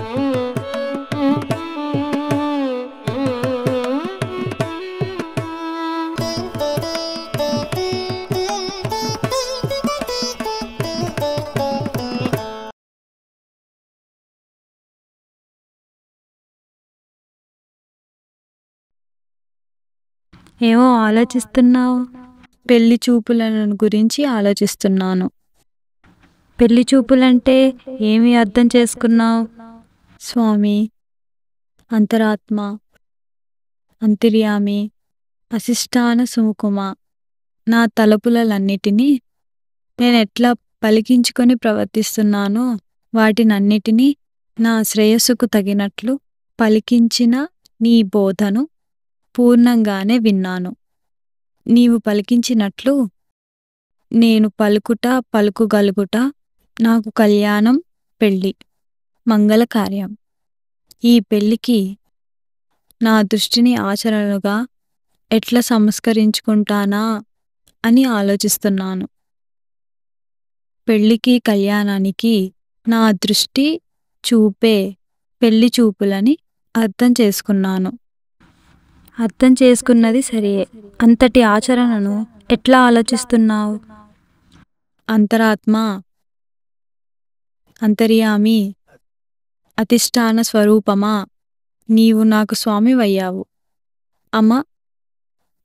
ఏమో ఆలోచిస్తున్నావు? పెళ్లి చూపులను గురించి ఆలోచిస్తున్నాను. పెళ్లి చూపులంటే ఏమి అర్థం చేసుకున్నావు? స్వామి, అంతరాత్మ, అంతర్యామి, అసిష్టాన సుముఖమ నా తలపులన్నిటినీ నేనెట్లా పలికించుకొని ప్రవర్తిస్తున్నానో వాటినన్నిటినీ నా శ్రేయస్సుకు తగినట్లు పలికించిన నీ బోధను పూర్ణంగానే విన్నాను. నీవు పలికించినట్లు నేను పలుకుగలుగుట నాకు కళ్యాణం, పెళ్ళి, మంగళకార్యం. ఈ పెళ్ళికి నా దృష్టిని ఆచరణగా ఎట్లా సంస్కరించుకుంటానా అని ఆలోచిస్తున్నాను. పెళ్ళికి కళ్యాణానికి నా దృష్టి చూపే పెళ్లి చూపులని అర్థం చేసుకున్నాను. అర్థం చేసుకున్నది సరియే. అంతటి ఆచరణను ఎట్లా ఆలోచిస్తున్నావు? అంతరాత్మ, అంతర్యామి, అధిష్టాన స్వరూపమా, నీవు నాకు స్వామివయ్యావు. అమ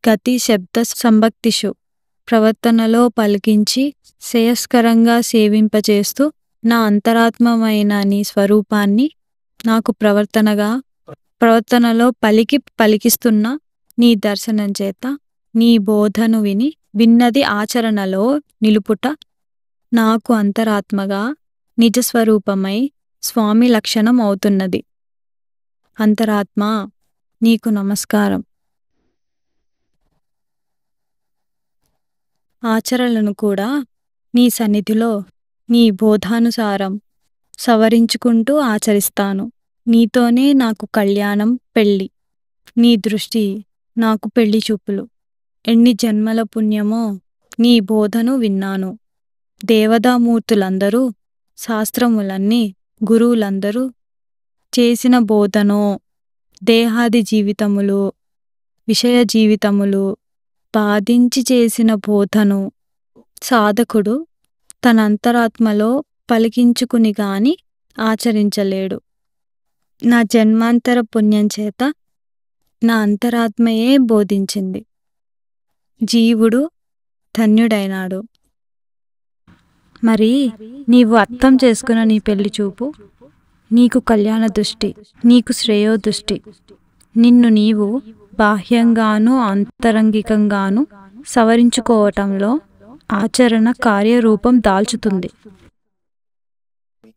గతి శబ్ద సంభక్తిషు ప్రవర్తనలో పలికించి శ్రేయస్కరంగా సేవింపచేస్తూ నా అంతరాత్మమైన నీ స్వరూపాన్ని నాకు ప్రవర్తనలో పలికిస్తున్న నీ దర్శనం చేత నీ బోధను విన్నది ఆచరణలో నిలుపుట నాకు అంతరాత్మగా నిజస్వరూపమై స్వామి లక్షణం అవుతున్నది. అంతరాత్మ, నీకు నమస్కారం. ఆచరణను కూడా నీ సన్నిధిలో నీ బోధానుసారం సవరించుకుంటూ ఆచరిస్తాను. నీతోనే నాకు కళ్యాణం, పెళ్ళి. నీ దృష్టి నాకు పెళ్లి చూపులు. ఎన్ని జన్మల పుణ్యమో నీ బోధను విన్నాను. దేవతామూర్తులందరూ, శాస్త్రములన్నీ, గురువులందరూ చేసిన బోధనో దేహాది జీవితములు, విషయ జీవితములు బాధించి చేసిన బోధను సాధకుడు తన అంతరాత్మలో పలికించుకుని గాని ఆచరించలేడు. నా జన్మాంతర పుణ్యం చేత నా అంతరాత్మయే బోధించింది. జీవుడు ధన్యుడైనాడు. మరి నీవు అర్థం చేసుకున్న నీ పెళ్లి చూపు, నీకు కళ్యాణ దృష్టి, నీకు శ్రేయో దృష్టి, నిన్ను నీవు బాహ్యంగానూ అంతరంగికంగానూ సవరించుకోవటంలో ఆచరణ కార్యరూపం దాల్చుతుంది.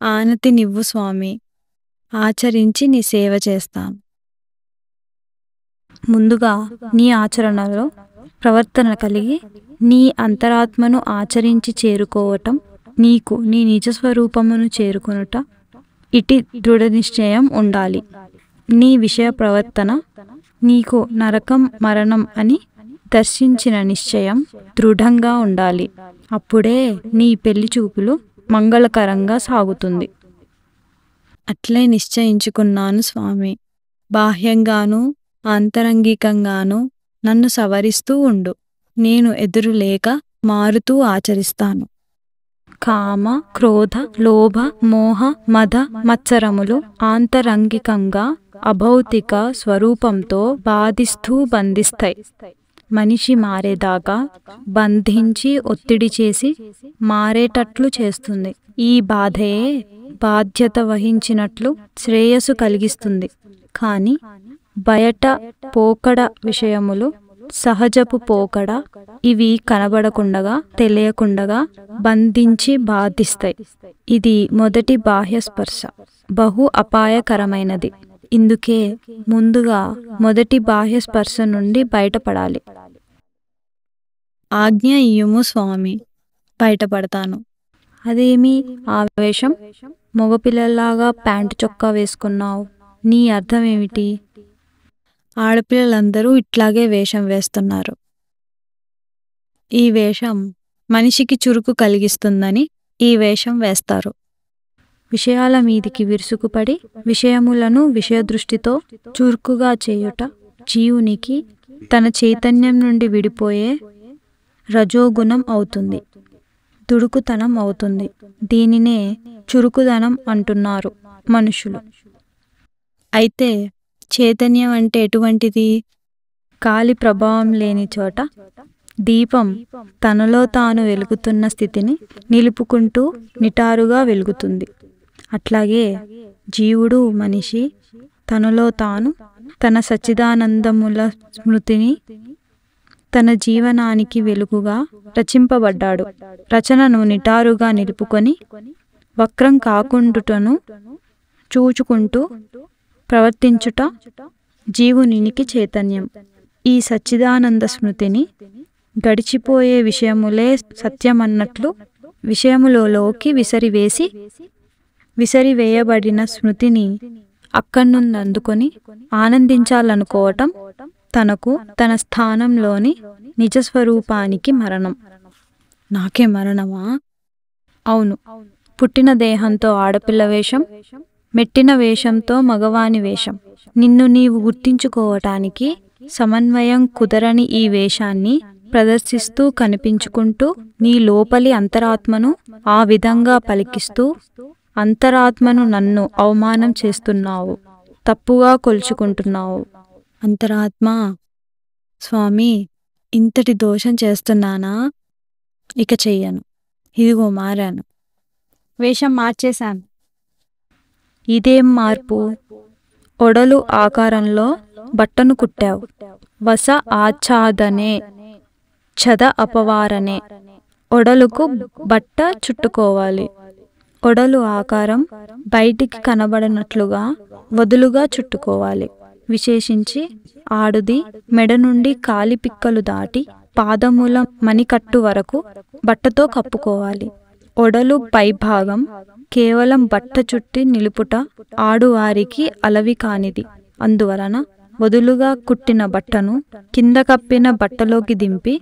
ఆనతి నివ్వు స్వామి, ఆచరించి నీ సేవ చేస్తాను. ముందుగా నీ ఆచరణలో ప్రవర్తన కలిగి నీ అంతరాత్మను ఆచరించి చేరుకోవటం, నీకు నీ నిజస్వరూపమును చేరుకొనుట, ఇటి దృఢ నిశ్చయం ఉండాలి. నీ విషయ ప్రవర్తన నీకు నరకం, మరణం అని దర్శించిన నిశ్చయం దృఢంగా ఉండాలి. అప్పుడే నీ పెళ్లి చూపులు మంగళకరంగా సాగుతుంది. అట్లే నిశ్చయించుకున్నాను స్వామి. బాహ్యంగానూ ఆంతరంగికంగానూ నన్ను సవరిస్తూ ఉండు. నేను ఎదురులేక మారుతూ ఆచరిస్తాను. కామ, క్రోధ, లోభ, మోహ, మద, మత్సరములు ఆంతరంగికంగా అభౌతిక స్వరూపంతో బాధిస్తూ బంధిస్తాయి. మనిషి మారేదాకా బంధించి ఒత్తిడి చేసి మారేటట్లు చేస్తుంది. ఈ బాధయే బాధ్యత వహించినట్లు శ్రేయస్సు కలిగిస్తుంది. కాని బయట పోకడ విషయములు సహజపు పోకడ, ఇవి కనబడకుండగా తెలియకుండగా బంధించి బాధిస్తాయి. ఇది మొదటి బాహ్య స్పర్శ, బహు అపాయకరమైనది. ఇందుకే ముందుగా మొదటి బాహ్య స్పర్శ నుండి బయటపడాలి. ఆజ్ఞ ఇయ్యుము స్వామి, బయటపడతాను. అదేమి ఆవేశం? మగపిల్లలాగా ప్యాంటు చొక్కా వేసుకున్నావు. నీ అర్థమేమిటి? ఆడపిల్లలందరూ ఇట్లాగే వేషం వేస్తున్నారు. ఈ వేషం మనిషికి చురుకు కలిగిస్తుందని ఈ వేషం వేస్తారు. విషయాల మీదికి విరుసుకుపడి విషయములను విషయదృష్టితో చురుకుగా చేయుట జీవునికి తన చైతన్యం నుండి విడిపోయే రజోగుణం అవుతుంది, దుడుకుతనం అవుతుంది. దీనినే చురుకుదనం అంటున్నారు మనుషులు. అయితే చైతన్యం అంటే ఎటువంటిది? కాలి ప్రభావం లేని చోట దీపం తనలో తాను వెలుగుతున్న స్థితిని నిలుపుకుంటూ నిటారుగా వెలుగుతుంది. అట్లాగే జీవుడు మనిషి తనలో తాను తన సచ్చిదానందముల స్మృతిని తన జీవనానికి వెలుగుగా రచింపబడ్డాడు. రచనను నిటారుగా నిలుపుకొని వక్రం కాకుండుటను చూచుకుంటూ ప్రవర్తించుట జీవునికి చైతన్యం. ఈ సచ్చిదానంద స్మృతిని గడిచిపోయే విషయములే సత్యమన్నట్లు విషయములలోకి విసిరివేయబడిన స్మృతిని అక్కడ్నుండి అందుకొని ఆనందించాలనుకోవటం తనకు తన స్థానంలోని నిజస్వరూపానికి మరణం. నాకే మరణమా? అవును. పుట్టిన దేహంతో ఆడపిల్ల వేషం, మెట్టిన వేషంతో మగవాని వేషం. నిన్ను నీవు గుర్తించుకోవటానికి సమన్వయం కుదరని ఈ వేషాన్ని ప్రదర్శిస్తూ కనిపించుకుంటూ నీ లోపలి అంతరాత్మను ఆ విధంగా పలికిస్తూ అంతరాత్మను నన్ను అవమానం చేస్తున్నావు, తప్పుగా కొలుచుకుంటున్నావు. అంతరాత్మ, స్వామి ఇంతటి దోషం చేస్తున్నానా? ఇక చెయ్యను. ఇదిగో మారాను, వేషం మార్చేశాను. ఇదేం మార్పు? ఒడలు ఆకారంలో బట్టను కుట్టావు. వస ఆచ్ఛాదనే ఛద అపవారనే. ఒడలుకు బట్ట చుట్టుకోవాలి. ఒడలు ఆకారం బయటికి కనబడనట్లుగా వదులుగా చుట్టుకోవాలి. విశేషించి ఆడుది మెడ నుండి కాలి పిక్కలు దాటి పాదముల మణికట్టు వరకు బట్టతో కప్పుకోవాలి. ఒడలు పైభాగం కేవలం బట్ట చుట్టి నిలుపుట ఆడువారికి అలవి కానిది. అందువలన వదులుగా కుట్టిన బట్టను కింద కప్పిన బట్టలోకి దింపి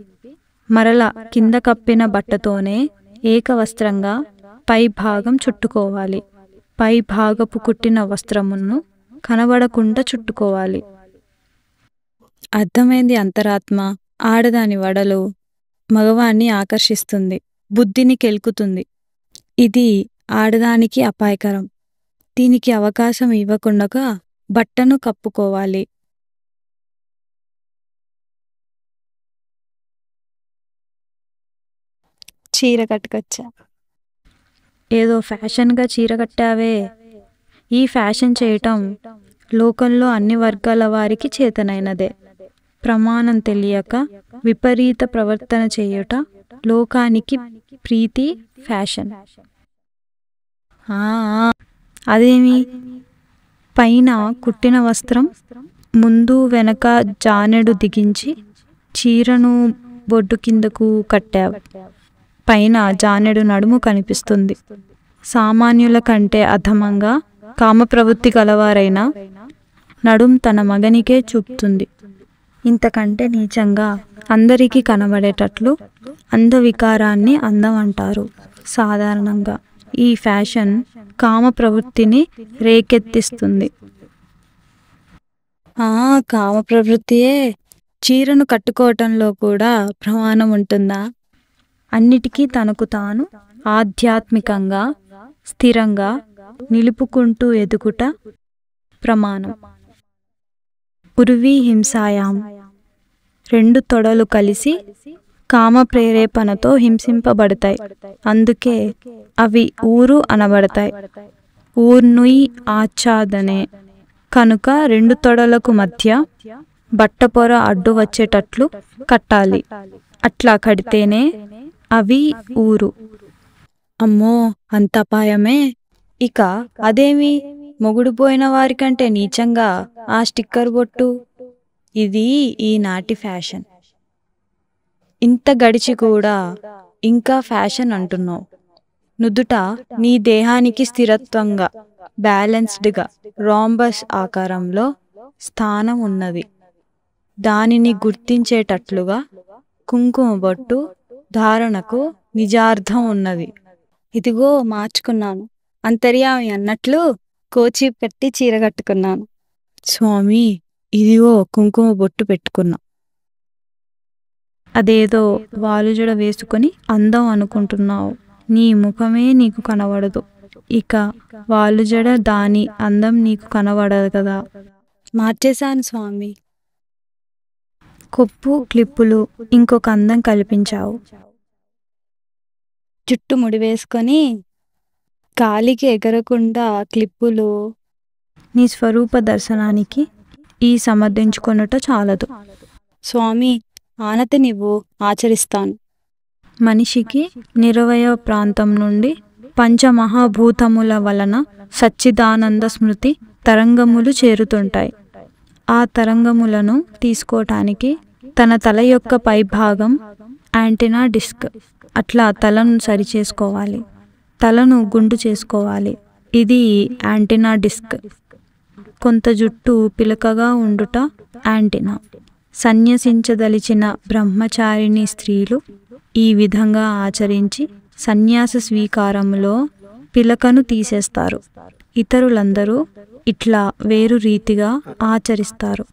మరల కింద కప్పిన బట్టతోనే ఏకవస్త్రంగా పైభాగం చుట్టుకోవాలి. పైభాగపు కుట్టిన వస్త్రమును కనబడకుండా చుట్టుకోవాలి. అర్థమైంది. అంతరాత్మ ఆడదాని వడలు మగవాన్ని ఆకర్షిస్తుంది, బుద్ధిని కెలుకుతుంది. ఇది ఆడదానికి అపాయకరం. దీనికి అవకాశం ఇవ్వకుండా బట్టను కప్పుకోవాలి. చీర కట్టుకొచ్చా. ఏదో ఫ్యాషన్గా చీర కట్టావే. ఈ ఫ్యాషన్ చేయటం లోకంలో అన్ని వర్గాల వారికి చేతనైనదే. ప్రమాణం తెలియక విపరీత ప్రవర్తన చేయుట లోకానికి ప్రీతి ఫ్యాషన్. అదేమి? పైన కుట్టిన వస్త్రం ముందు వెనక జానెడు దిగించి చీరను బొడ్డు కిందకు కట్టావు. పైన జానెడు నడుము కనిపిస్తుంది. సామాన్యుల కంటే అధమంగా కామప్రవృత్తి గలవారైన నడుం తన మగనికే చూపుతుంది. ఇంతకంటే నీచంగా అందరికీ కనబడేటట్లు అందవికారాన్ని అందం అంటారు. సాధారణంగా ఈ ఫ్యాషన్ కామ ప్రవృత్తిని రేకెత్తిస్తుంది. కామ ప్రవృత్తియే. చీరను కట్టుకోవటంలో కూడా ప్రమాణం ఉంటుందా? అన్నిటికీ తనకు తాను ఆధ్యాత్మికంగా స్థిరంగా నిలుపుకుంటూ ఎదుగుట ప్రమాణం. ఉర్వీ హింసాయాం. రెండు తొడలు కలిసి కామ ప్రేరేపణతో హింసింపబడతాయి. అందుకే అవి ఊరు అనబడతాయి. ఊర్నుయ్ ఆచ్ఛాదనే. కనుక రెండు తొడలకు మధ్య బట్టపొర అడ్డు వచ్చేటట్లు కట్టాలి. అట్లా కడితేనే అవి ఊరు. అమ్మో, అంత అపాయమే. ఇక అదేమి? మొగుడు పోయిన వారికంటే నీచంగా ఆ స్టిక్కర్ బొట్టు. ఇది ఈనాటి ఫ్యాషన్. ఇంత గడిచి కూడా ఇంకా ఫ్యాషన్ అంటున్నావు. నుదుట నీ దేహానికి స్థిరత్వంగా బ్యాలెన్స్డ్గా రాంబస్ ఆకారంలో స్థానం ఉన్నది. దానిని గుర్తించేటట్లుగా కుంకుమ బొట్టు ధారణకు నిజార్థం ఉన్నది. ఇదిగో మార్చుకున్నాను. అంతర్యామి అన్నట్లు కోచి కట్టి చీర కట్టుకున్నాను. స్వామి, ఇదిగో కుంకుమ బొట్టు పెట్టుకున్నా. అదేదో వాలుజడ వేసుకొని అందం అనుకుంటున్నావు. నీ ముఖమే నీకు కనబడదు. ఇక వాలుజడ దాని అందం నీకు కనబడదు కదా. మార్చేశాను స్వామి. కొప్పు క్లిప్పులు ఇంకొక అందం కల్పించావు. జుట్టు ముడివేసుకొని గాలికి ఎగరకుండా క్లిప్పులు. నీ స్వరూప దర్శనానికి ఈ సమర్థించుకొనుట చాలదు. స్వామి, ఆనతి నీవు ఆచరిస్తాను. మనిషికి నిరవయ ప్రాంతం నుండి పంచమహాభూతముల వలన సచ్చిదానంద స్మృతి తరంగములు చేరుతుంటాయి. ఆ తరంగములను తీసుకోవటానికి తన తల యొక్క పైభాగం యాంటీనా డిస్క్. అట్లా తలను సరిచేసుకోవాలి. తలను గుండు చేసుకోవాలి. ఇది యాంటీనా డిస్క్. కొంత జుట్టు పిలకగా ఉండుట యాంటీనా. సన్యసించదలిచిన బ్రహ్మచారిణి స్త్రీలు ఈ విధంగా ఆచరించి సన్యాస స్వీకారములో పిలకను తీసేస్తారు. ఇతరులందరూ ఇట్లా వేరు రీతిగా ఆచరిస్తారు.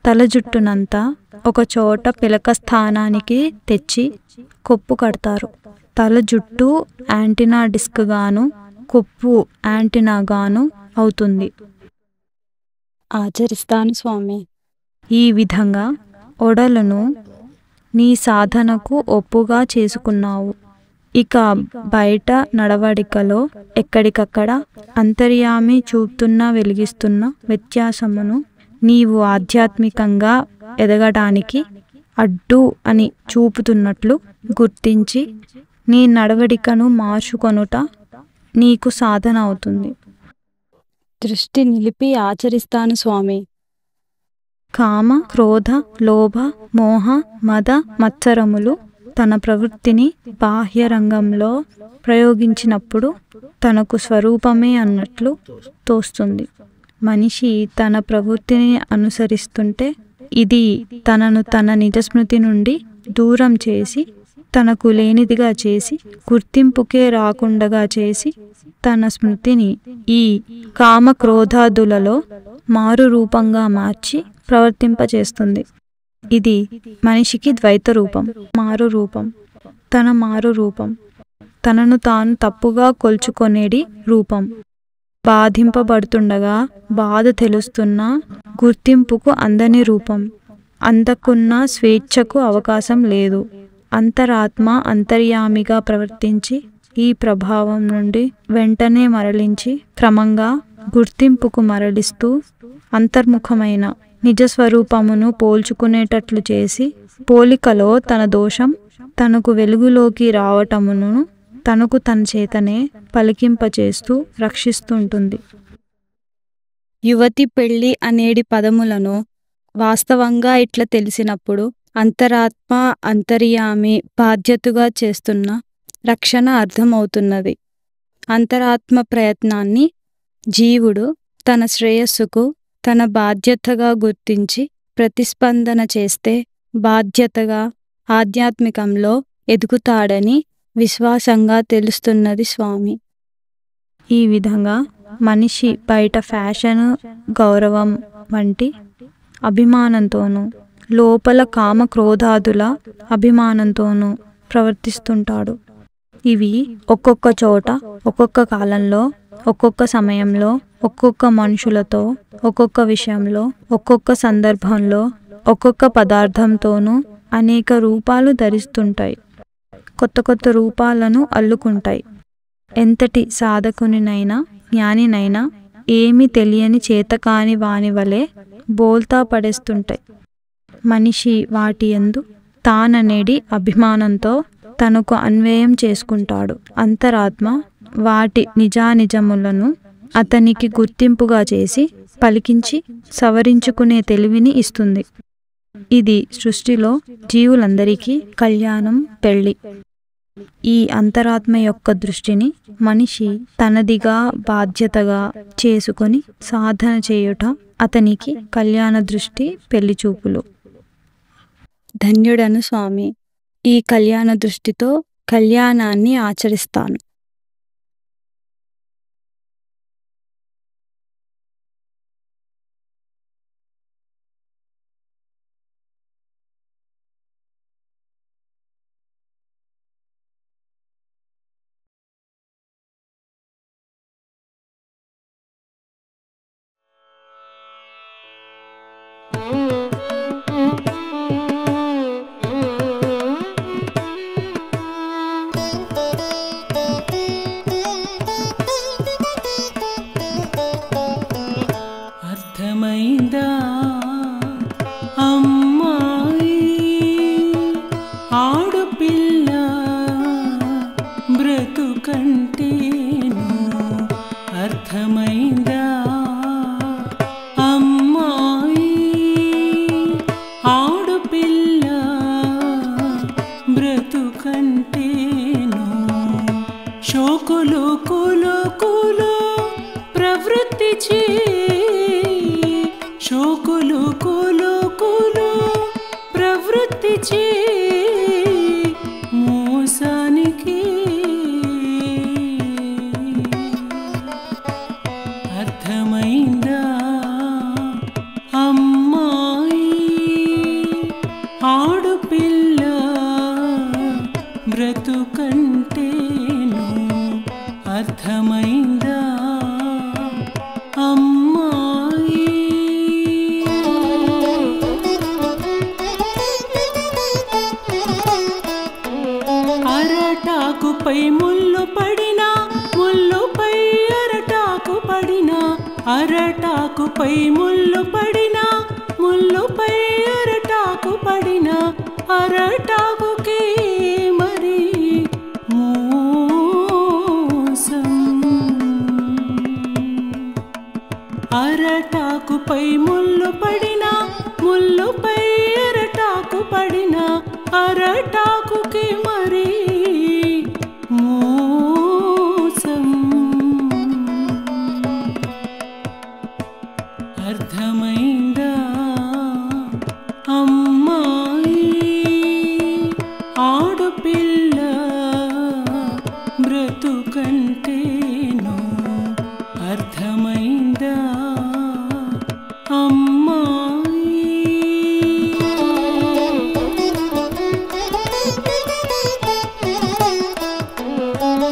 తల జుట్టునంతా ఒక చోట పిలక స్థానానికి తెచ్చి కొప్పు కడతారు. తల జుట్టు యాంటీనా డిస్క్ గాను కొప్పు యాంటీనా గాను అవుతుంది. ఆచరిస్తాను స్వామి. ఈ విధంగా ఒడలను నీ సాధనకు ఒప్పుగా చేసుకున్నావు. ఇక బయట నడవడికలో ఎక్కడికక్కడ అంతర్యామి చూపుతున్న వెలిగిస్తున్న వ్యత్యాసమును నీవు ఆధ్యాత్మికంగా ఎదగడానికి అడ్డు అని చూపుతున్నట్లు గుర్తించి నీ నడవడికను మార్చుకొనుట నీకు సాధన అవుతుంది. దృష్టి నిలిపి ఆచరిస్తాను స్వామి. కామ, క్రోధ, లోభ, మోహ, మద, మత్సరములు తన ప్రవృత్తిని బాహ్య రంగంలో ప్రయోగించినప్పుడు తనకు స్వరూపమే అన్నట్లు తోస్తుంది. మనిషి తన ప్రవృత్తిని అనుసరిస్తుంటే ఇది తనను తన నిజస్మృతి నుండి దూరం చేసి, తనకు లేనిదిగా చేసి, గుర్తింపుకే రాకుండగా చేసి, తన స్మృతిని ఈ కామ క్రోధాదులలో మారు రూపంగా మార్చి ప్రవర్తింపచేస్తుంది. ఇది మనిషికి ద్వైత రూపం, మారు రూపం. తన మారు రూపం తనను తాను తప్పుగా కొల్చుకొనేడి రూపం. బాధింపబడుతుండగా బాధ తెలుస్తున్న గుర్తింపుకు అందని రూపం. అందకున్న స్వేచ్ఛకు అవకాశం లేదు. అంతరాత్మ అంతర్యామిగా ప్రవర్తించి ఈ ప్రభావం నుండి వెంటనే మరలించి క్రమంగా గుర్తింపుకు మరలిస్తూ అంతర్ముఖమైన నిజస్వరూపమును పోల్చుకునేటట్లు చేసి పోలికలో తన దోషం తనకు వెలుగులోకి రావటమును తనకు తన చేతనే పలికింపచేస్తూ రక్షిస్తుంటుంది. యువతి పెళ్ళి అనేడి పదములను వాస్తవంగా ఇట్లా తెలిసినప్పుడు అంతరాత్మ అంతర్యామి బాధ్యతగా చేస్తున్న రక్షణ అర్థమవుతున్నది. అంతరాత్మ ప్రయత్నాన్ని జీవుడు తన శ్రేయస్సుకు తన బాధ్యతగా గుర్తించి ప్రతిస్పందన చేస్తే బాధ్యతగా ఆధ్యాత్మికంలో ఎదుగుతాడని విశ్వాసంగా తెలుస్తున్నది స్వామి. ఈ విధంగా మనిషి బయట ఫ్యాషన్, గౌరవం వంటి అభిమానంతోనూ లోపల కామ క్రోధాదుల అభిమానంతోనూ ప్రవర్తిస్తుంటాడు. ఇవి ఒక్కొక్క చోట, ఒక్కొక్క కాలంలో, ఒక్కొక్క సమయంలో, ఒక్కొక్క మనుషులతో, ఒక్కొక్క విషయంలో, ఒక్కొక్క సందర్భంలో, ఒక్కొక్క పదార్థంతోనూ అనేక రూపాలు ధరిస్తుంటాయి. కొత్త కొత్త రూపాలను అల్లుకుంటాయి. ఎంతటి సాధకునినైనా జ్ఞానినైనా ఏమీ తెలియని చేతకాని వాని వలె బోల్తా పడేస్తుంటాయి. మనిషి వాటి యందు తాననేడి అభిమానంతో తనకు అన్వయం చేసుకుంటాడు. అంతరాత్మ వాటి నిజానిజములను అతనికి గుర్తింపుగా చేసి పలికించి సవరించుకునే తెలివిని ఇస్తుంది. ఇది సృష్టిలో జీవులందరికీ కళ్యాణం, పెళ్ళి. ఈ అంతరాత్మ యొక్క దృష్టిని మనిషి తనదిగా బాధ్యతగా చేసుకొని సాధన చేయుట అతనికి కళ్యాణ దృష్టి, పెళ్లి చూపులు. ధన్యుడను స్వామి. ఈ కళ్యాణ దృష్టితో కళ్యాణాన్ని ఆచరిస్తాను. అర్థమైందా అమ్మాయి ఆడపిల్ల బ్రతుకంటేను అర్థమైందా అమ్మాయి ఆడపిల్ల బ్రతుకంటేను శోకులు కులుకులు ప్రవృత్తి చే శోకులు కులుకులు ప్రవృత్తి చే మోసానికి అర్థమైందా అమ్మాయి ఆడపిల్ల బ్రతుకంటేను అర్థమైందా అమ్మాయి అరటాకుపై ముళ్ళు పడినా ముళ్ళుపై అరటాకు పడినా అరటాకుపై ముళ్ళు పడినా ముళ్ళుపై అరటాకు పడినా అరటాకుకి మరి మోసం అరటాకుపై ముళ్ళు పడినా ముళ్ళుపై అరటాకు పడినా అరటాకుకి మరి మోసం అర్థమైందా అమ్మాయి ఆడపిల్ల బ్రతుకంటేను అర్థమైందా అమ్మాయి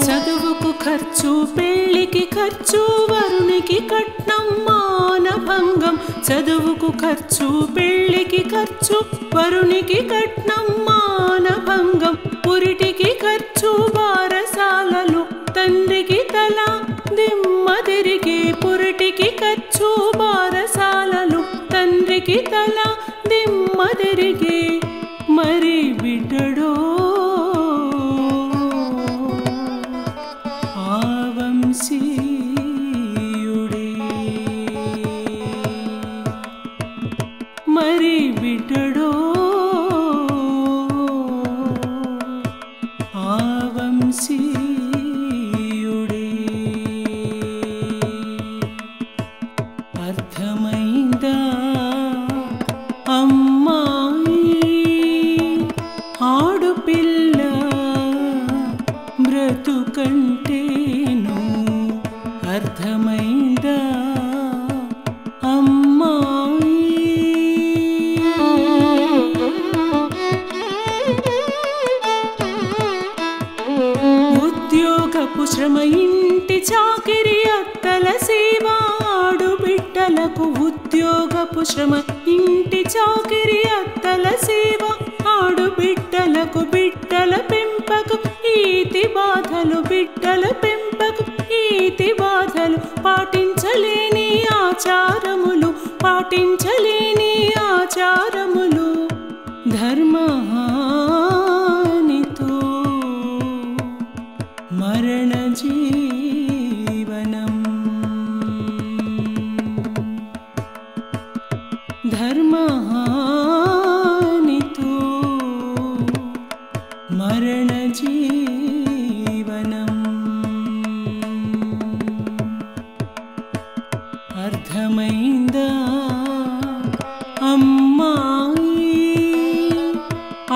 చదువుకు ఖర్చు పెళ్ళికి ఖర్చు వరునికి కట్నం మానభంగం చదువుకు ఖర్చు పెళ్ళికి ఖర్చు వరునికి కట్నం మానభంగం పురిటికి ఖర్చు బారసాలలు తండ్రికి తల దిమ్మదిరిగే పురిటికి ఖర్చు బారసాలలు తండ్రికి తల దిమ్మదిరిగే మరి బిడ్డడో ఆవంశీయుడే మరి బిడ్డడో ఆవంశీయుడే అర్థమైందా అమ్మాయి ఆడపిల్ల బ్రతుకంటేను అర్థమైందా అమ్మాయి ఉద్యోగపు శ్రమ ఇంటి చాకిరి అత్తల సేవ ఆడుబిడ్డలకు ఉద్యోగపు శ్రమ ఇంటి చాకిరి అత్తల సేవ ఆడుబిడ్డలకు బిడ్డల పెంపకం ఈతి బాధలు బిడ్డల పెంపకం ఈతి బాధలు పాటించలేని ఆచారములు పాటించలేని ఆచారములు ధర్మహానితో మరణ జీవనం ధర్మహానితో మరణ జీవనం అర్థమైందా అమ్మాయి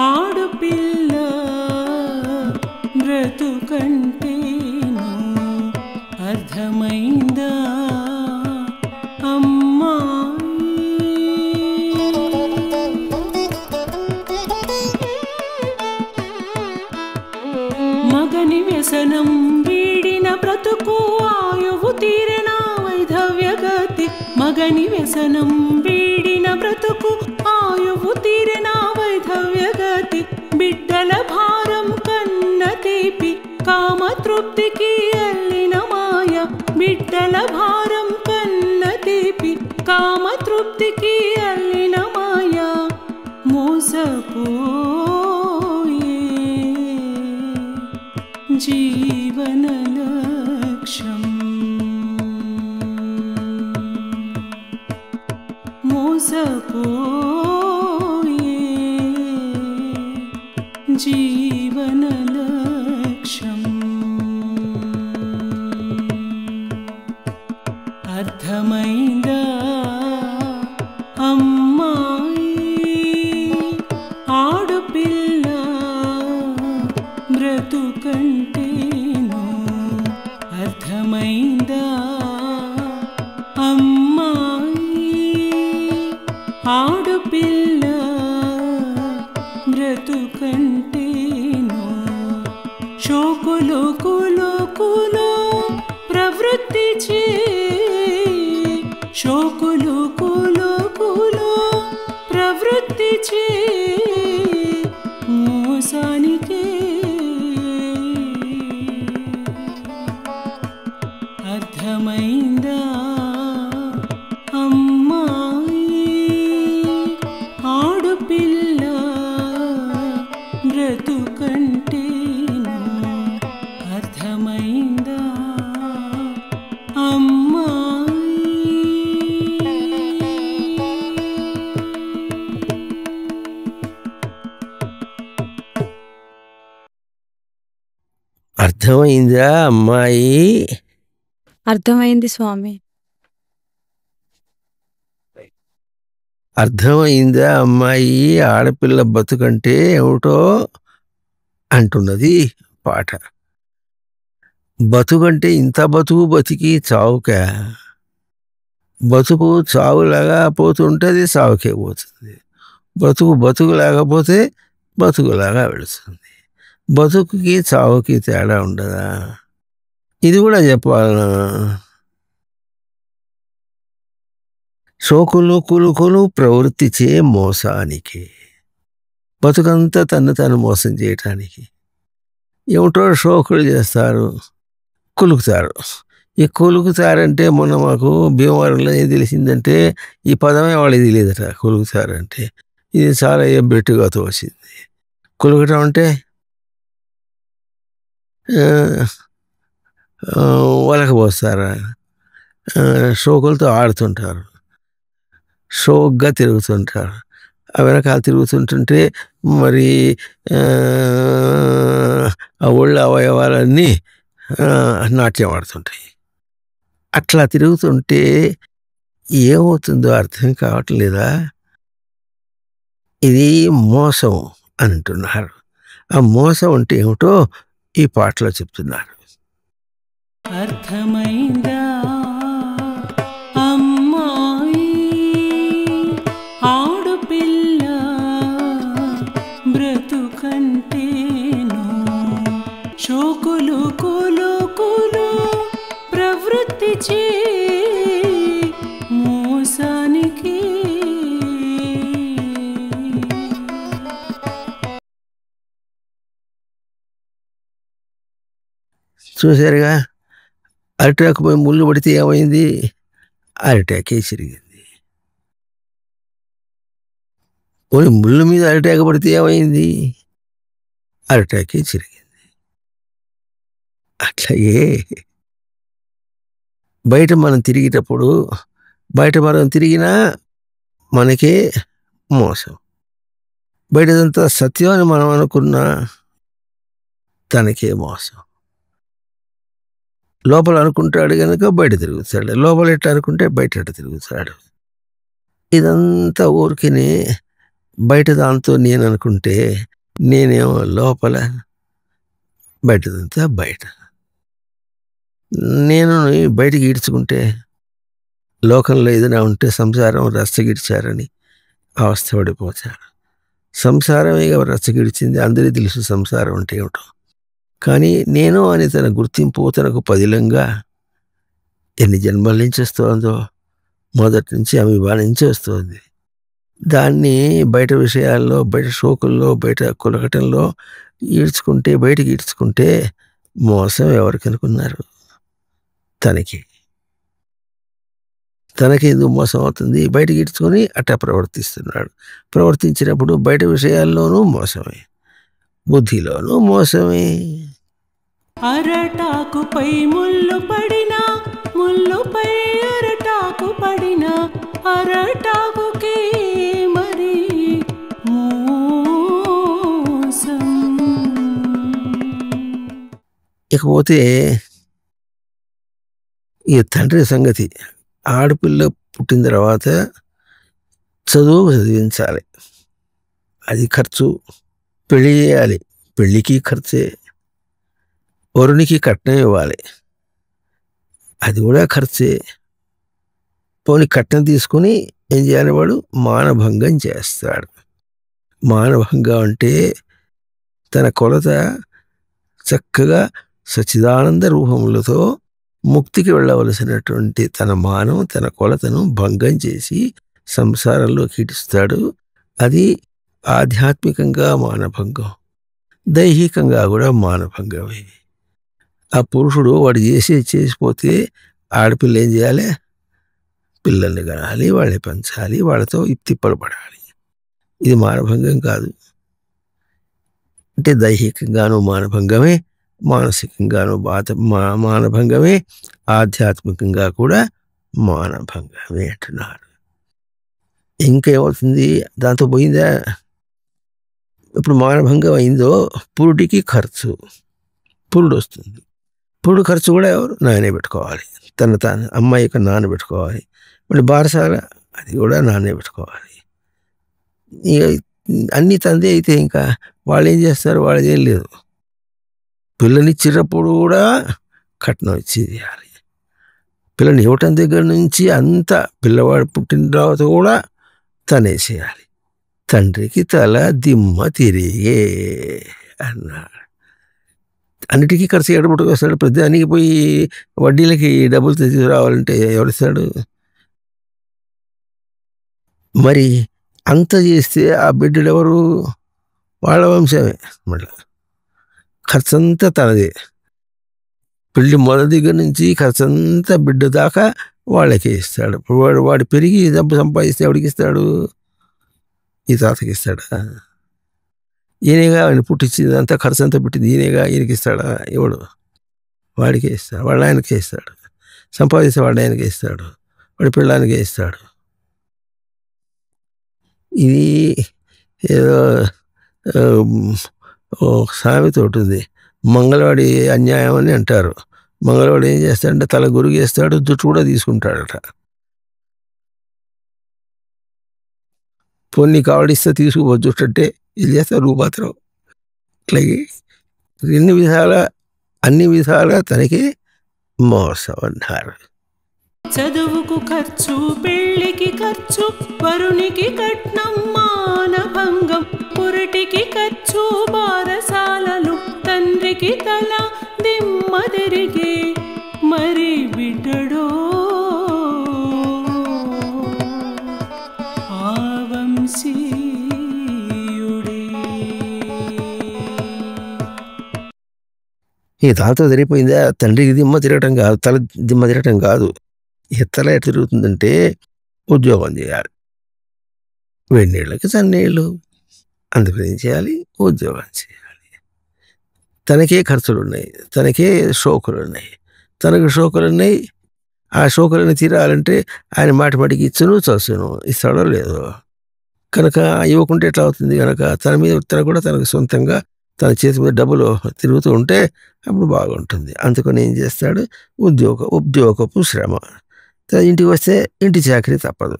ఆడపిల్ల బ్రతుకంటేను అర్థమైందా మగని వ్యసనం వీడిన బ్రతుకు ఆయువు తీరణ వైధవ్య గతి గతి మగని వ్యసనం వీడిన బ్రతుకు ఆయువు తీరిన వైధవ్య గతి బిడ్డల భారం కన్న తీపి కామతృప్తికి అల్లిన మాయ బిడ్డల భారం కన్న తీపి కామతృప్తికి అల్లిన మాయ మోసపోయే జీవన లక్ష్యం మోసపోయే జీవన లక్ష్యం అర్థమైందా అమ్మాయి ఆడపిల్ల బ్రతుకంటేను అర్థమైందా అమ్మాయి ఆడపిల్ల బ్రతుకంటేను శోకులు కులుకులు ప్రవృత్తి చే శోకులు కులుకులు ప్రవృత్తి చే మోసానికే అర్థమైందా అమ్మాయి ఆడపిల్ల బ్రతుకంటేను అర్థమైందా అర్థమైందా అమ్మాయి అర్థమైంది స్వామి. అర్థమైందా అమ్మాయి ఆడపిల్ల బతుకంటే ఏమిటో అంటున్నది పాట. బతుకంటే ఇంత బతుకు బతికి చావుక బతుకు చావులాగా పోతుంటుంది, సావుకే పోతుంది. బతుకు బతుకు లేకపోతే బతుకులాగా వెళుతుంది. బతుకుకి చావుకి తేడా ఉండదా? ఇది కూడా చెప్పాలనా? శోకులు కులుకులు ప్రవృత్తి చే మోసానికి, బతుకంతా తను మోసం చేయటానికి ఏమిటో షోకులు చేస్తారు, కులుకుతారు. ఈ కులుకుతారంటే మొన్న మాకు భీమవరంలో ఏం తెలిసిందంటే ఈ పదమే వాళ్ళకి తెలియదట. కులుకుతారంటే ఇది చాలా బెట్టుగా తోచింది. కులుకటం అంటే వలకపోస్తారా, షోకులతో ఆడుతుంటారు, షోక్గా తిరుగుతుంటారు. ఆ వెనకాల తిరుగుతుంటుంటే మరి ఆ ఒళ్ళ అవయవాలన్నీ నాట్యం ఆడుతుంటాయి. అట్లా తిరుగుతుంటే ఏమవుతుందో అర్థం కావట్లేదా? ఇది మోసం అంటున్నారు. ఆ మోసం అంటే ఏమిటో ఈ పాటలో చెప్తున్నారు. అర్థమైందా అమ్మాయి ఆడపిల్ల బ్రతుకంటేను శోకులు కులుకులు ప్రవృత్తి చే మోసానికి చూసారుగా, అరిటాకు పోయి ముళ్ళు పడితే ఏమైంది? అరిటాకే చిరిగింది. పోనీ ముళ్ళు మీద అరిటాకు పడితే ఏమైంది? అరిటాకే చిరిగింది. అట్లాగే బయట మనం తిరిగేటప్పుడు బయట మనం తిరిగినా మనకే మోసం. బయటదంతా సత్యం అని మనం అనుకున్నా తనకే మోసం. లోపల అనుకుంటాడు కనుక బయట తిరుగుతాడు, లోపల ఎట్లా అనుకుంటే బయట ఎట్ట తిరుగుతాడు. ఇదంతా ఊరికినే బయట దాంతో నేను అనుకుంటే నేనేమో లోపల, బయటదంతా బయట. నేను బయటికి ఈడ్చుకుంటే లోకంలో ఏదైనా ఉంటే సంసారం రచ్చగిడిచారని అవస్థపడిపోతాడు. సంసారమే రచ్చగిడిచింది, అందరికీ తెలుసు సంసారం అంటే ఏమిటో. కానీ నేను అని తన గుర్తింపు తనకు పదిలంగా ఎన్ని జన్మల నుంచి వస్తుందో మొదటి నుంచి అమీబా నుంచి వస్తుంది. దాన్ని బయట విషయాల్లో, బయట షోకుల్లో, బయట కులకటంలో బయటికి ఈడ్చుకుంటే మోసం ఎవరికి అనుకున్నారు? తనకి ఎందుకు మోసం అవుతుంది? బయటకి ఈడ్చుకొని అట్టా ప్రవర్తిస్తున్నాడు. ప్రవర్తించినప్పుడు బయట విషయాల్లోనూ మోసమే, బుద్ధిలోనూ మోసమే. అరటాకుపై ముళ్ళు పడినా, ముళ్ళుపై అరటాకు పడినా, అరటాకుకే మరి మోసం. ఇకపోతే ఈ తండ్రి సంగతి. ఆడపిల్ల పుట్టిన తర్వాత చదివించాలి, అది ఖర్చు. పెళ్లి చేయాలి, పెళ్ళికి ఖర్చే. వరునికి కట్నం ఇవ్వాలి, అది కూడా ఖర్చే. పోనీ కట్నం తీసుకుని ఏం చేయాలి? వాడు మానభంగం చేస్తాడు. మానభంగం అంటే తన కొలత చక్కగా సచ్చిదానంద రూపములతో ముక్తికి వెళ్ళవలసినటువంటి తన మానం, తన కొలతను భంగం చేసి సంసారంలో కీటిస్తాడు. అది ఆధ్యాత్మికంగా మానభంగం, దైహికంగా కూడా మానభంగమే. ఆ పురుషుడు వాడు చేసిపోతే ఆడపిల్ల ఏం చేయాలి? పిల్లల్ని కనాలి, వాళ్ళని పెంచాలి, వాళ్ళతో తిప్పలు పడాలి. ఇది మానభంగం కాదు. అంటే దైహికంగానూ మానభంగమే, మానసికంగానూ మానభంగమే, ఆధ్యాత్మికంగా కూడా మానభంగమే అంటున్నారు. ఇంకేమవుతుంది? దాంతో పోయిందా? ఇప్పుడు మానభంగం అయిందో పురుడికి ఖర్చు, పురుడు వస్తుంది. పురుడు ఖర్చు కూడా ఎవరు? నాయనే పెట్టుకోవాలి. తాను అమ్మాయి యొక్క నాన్న పెట్టుకోవాలి. మళ్ళీ బారసాల, అది కూడా నాన్నే పెట్టుకోవాలి. ఇక అన్నీ తందే అయితే ఇంకా వాళ్ళు ఏం చేస్తారు? వాళ్ళదేం లేదు. పిల్లనిచ్చినప్పుడు కూడా కట్నం ఇచ్చేయాలి. పిల్లని ఇవ్వటం దగ్గర నుంచి అంతా పిల్లవాడు పుట్టిన తర్వాత కూడా తనేసేయాలి. తండ్రికి తల దిమ్మ తిరిగే అన్నాడు. అన్నిటికీ ఖర్చు ఎడబుట్టుకు వస్తాడు. ప్రతిదానికి పోయి వడ్డీలకి డబ్బులు తెచ్చి రావాలంటే ఎవరిస్తాడు? మరి అంత చేస్తే ఆ బిడ్డలు ఎవరు? వాళ్ళ వంశమే. మళ్ళీ ఖర్చంతా తనదే. పెళ్ళి మొదటి దగ్గర నుంచి ఖర్చంతా బిడ్డ దాకా వాళ్ళకే ఇస్తాడు. వాడు పెరిగి డబ్బు సంపాదిస్తే ఎవడికి ఇస్తాడు? ఈ తాతకి ఇస్తాడా? ఈయనగా ఆయన పుట్టించింది అంతా ఖర్చు అంతా పెట్టింది ఈయనగా, ఈయనకి ఇస్తాడా? ఎవడు? వాడికే ఇస్తాడు, వాళ్ళ ఆయనకే ఇస్తాడు. సంపాదిస్తే వాళ్ళ ఆయనకే ఇస్తాడు, వాడి పిల్లానికే ఇస్తాడు. ఇది ఏదో సామెత ఉంటుంది, మంగళవాడి అన్యాయం అని అంటారు. మంగళవాడు ఏం చేస్తాడంటే తల గురిగేస్తాడు, జుట్టు కూడా తీసుకుంటాడట. పొన్ని కావడిస్తే తీసుకుపో జుట్టు అంటే ఇది చేస్తారు. నువ్వు మాత్రం అట్లాగే అన్ని విధాలా తనకి మోసం అన్నారు. చదువుకు ఖర్చు, పెళ్లికి ఖర్చు, వరునికి కట్నం, మానభంగం, పురిటికి ఖర్చు, బారసాలలు, తండ్రికి తల దిమ్మ తిరిగే మరి బిడ్డడో ఆ వంశీయుడే. ఈ తాత తిరిగిపోయిందా? తండ్రికి దిమ్మ తిరగటం కాదు, తల దిమ్మ తిరగటం కాదు. తల ఎట్లా తిరుగుతుందంటే ఉద్యోగం చేయాలి, వేడినీళ్ళకి చన్నీళ్ళు, అందుకని ఏం చేయాలి? ఉద్యోగం చేయాలి. తనకే ఖర్చులు ఉన్నాయి, తనకే షోకులు ఉన్నాయి, తనకు షోకులు ఉన్నాయి. ఆ షోకులను తీరాలంటే ఆయన మాటికి ఇచ్చును చచ్చును, ఇస్తాడో లేదో. కనుక ఇవ్వకుంటే ఎట్లా అవుతుంది? కనుక తన కూడా తనకు సొంతంగా తన చేతి మీద డబ్బులు తిరుగుతూ ఉంటే అప్పుడు బాగుంటుంది. అందుకని ఏం చేస్తాడు? ఉద్యోగపు శ్రమ. ఇంటికి వస్తే ఇంటి చాకరీ తప్పదు.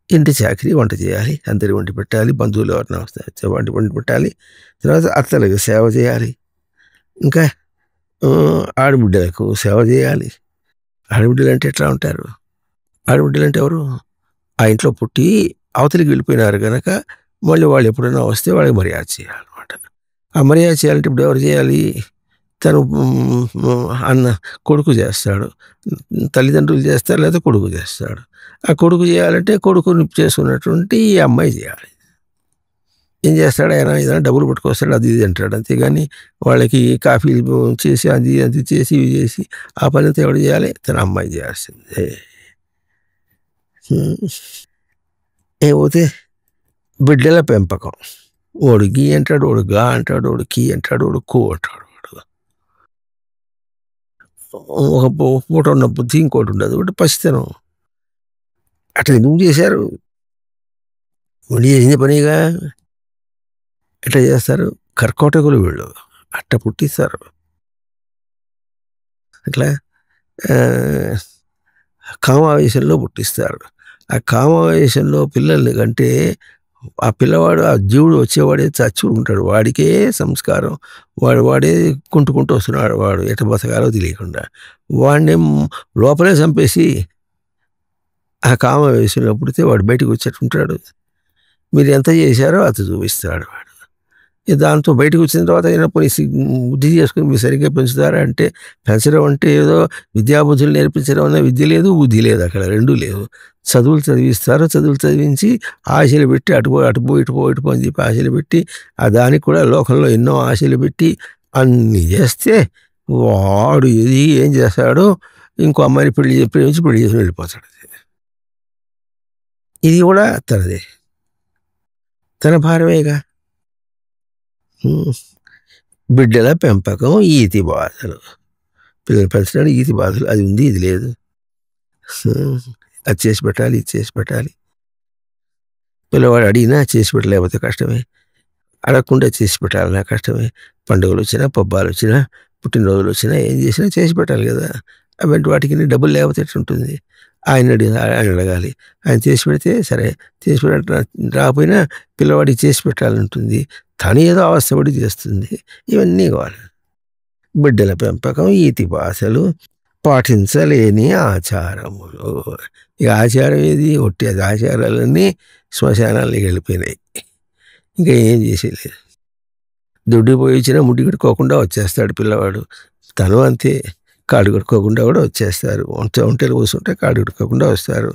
ఇంటి చాకరీ, వంట చేయాలి, అందరి వండి పెట్టాలి, బంధువులు ఎవరిన వస్తే వండి పెట్టాలి. తర్వాత అత్తలకు సేవ చేయాలి, ఇంకా ఆడబిడ్డలకు సేవ చేయాలి. ఆడబిడ్డలు అంటే ఎట్లా ఉంటారు? ఆడబిడ్డలు అంటే ఎవరు? ఆ ఇంట్లో పుట్టి అవతలికి వెళ్ళిపోయినారు కనుక మళ్ళీ వాళ్ళు ఎప్పుడైనా వస్తే వాళ్ళకి మర్యాద చేయాలన్నమాట. ఆ మర్యాద చేయాలంటే ఇప్పుడు ఎవరు చేయాలి? తను అన్న కొడుకు చేస్తాడు, తల్లిదండ్రులు చేస్తారు, లేదా కొడుకు చేస్తాడు. ఆ కొడుకు చేయాలంటే కొడుకుని చేసుకున్నటువంటి ఈ అమ్మాయి చేయాలి. ఏం చేస్తాడు ఆయన? ఏదైనా డబ్బులు పట్టుకొస్తాడు, అది ఇది అంటాడు. అంతేగాని వాళ్ళకి కాఫీలు చేసి అది అది చేసి ఇవి చేసి ఆ పని అంతా ఎవడు చేయాలి? తన అమ్మాయి చేయాల్సిందే. ఏమవుతే బిడ్డల పెంపకం. ఓడు గీ అంటాడు, ఓడు గా అంటాడు, ఓడు కీ అంటాడు, ఓడు కో అంటాడు. ఒక పూట ఉన్న బుద్ధి ఇంకోటి ఉండదు. ఒకటి పసితనం. అట్లా ఎందుకు చేశారు? మళ్ళీ చేసిన పనిగా ఎట్లా చేస్తారు? కర్కోటకులు వీళ్ళు అట్ట పుట్టిస్తారు. అట్లా కామావేశంలో పుట్టిస్తారు. ఆ కామావేశంలో పిల్లల్ని కంటే ఆ పిల్లవాడు, ఆ జీవుడు వచ్చేవాడే చచ్చి ఉంటాడు. వాడికే సంస్కారం, వాడే కుంటుకుంటూ వస్తున్నాడు. వాడు ఎట బతకాలో తెలియకుండా వాడిని లోపలే చంపేసి ఆ కామావేశంలో పుడితే వాడు బయటకు వచ్చేటుంటాడు. మీరు ఎంత చేశారో అది చూపిస్తాడు వాడు. దాంతో బయటకు వచ్చిన తర్వాత అయినా పోయి బుద్ధి చేసుకుని మీరు సరిగ్గా పెంచుతారా అంటే, పెంచడం అంటే ఏదో విద్యాబుద్ధులు నేర్పించడం అన్న విద్య లేదు, బుద్ధి లేదు, అక్కడ రెండూ లేవు. చదువులు చదివిస్తారు, చదువులు చదివించి ఆశలు పెట్టి ఇటుపో అని చెప్పి ఆశలు పెట్టి, ఆ దానికి కూడా లోకంలో ఎన్నో ఆశలు పెట్టి అన్నీ చేస్తే వాడు ఏం చేస్తాడో ఇంకో అమ్మాయిని ప్రేమించి పెళ్లి చేసి వెళ్ళిపోతాడు. ఇది కూడా తనదే, తన భారమేగా. బిడ్డల పెంపకం, ఈతి బాధలు. పిల్లలు పెంచడానికి ఈతి బాధలు, అది ఉంది ఇది లేదు, అది చేసి పెట్టాలి, ఇది చేసి పెట్టాలి. పిల్లవాడు అడిగినా చేసి పెట్టలేకపోతే కష్టమే, అడగకుండా చేసి పెట్టాలన్నా కష్టమే. పండుగలు వచ్చినా, పబ్బాలు వచ్చినా, పుట్టినరోజులు వచ్చినా, ఏం చేసినా చేసి పెట్టాలి కదా. అవంటి వాటికి డబ్బులు లేకపోతే ఎట్లుంటుంది? ఆయన అడగాలి. ఆయన చేసి పెడితే సరే, చేసి పెట్ట రాకపోయినా పిల్లవాడికి చేసి పెట్టాలంటుంది. తను ఏదో అవస్థపడి చేస్తుంది. ఇవన్నీ కావాలి. బిడ్డల పెంపకం, ఈతి భాషలు, పాటించలేని ఆచారములు. ఈ ఆచారం ఏది? ఒట్టి అది ఆచారాలన్నీ శ్మశానాలకి వెళ్ళిపోయినాయి. ఇంకా ఏం చేసేలేదు. దుడ్డు పోయి వచ్చినా ముడ్డి కట్టుకోకుండా వచ్చేస్తాడు పిల్లవాడు. తను అంతే, కాడు కట్టుకోకుండా కూడా వచ్చేస్తారు. ఒంటెలు కూర్చుంటే కాడు కట్టుకోకుండా వస్తారు.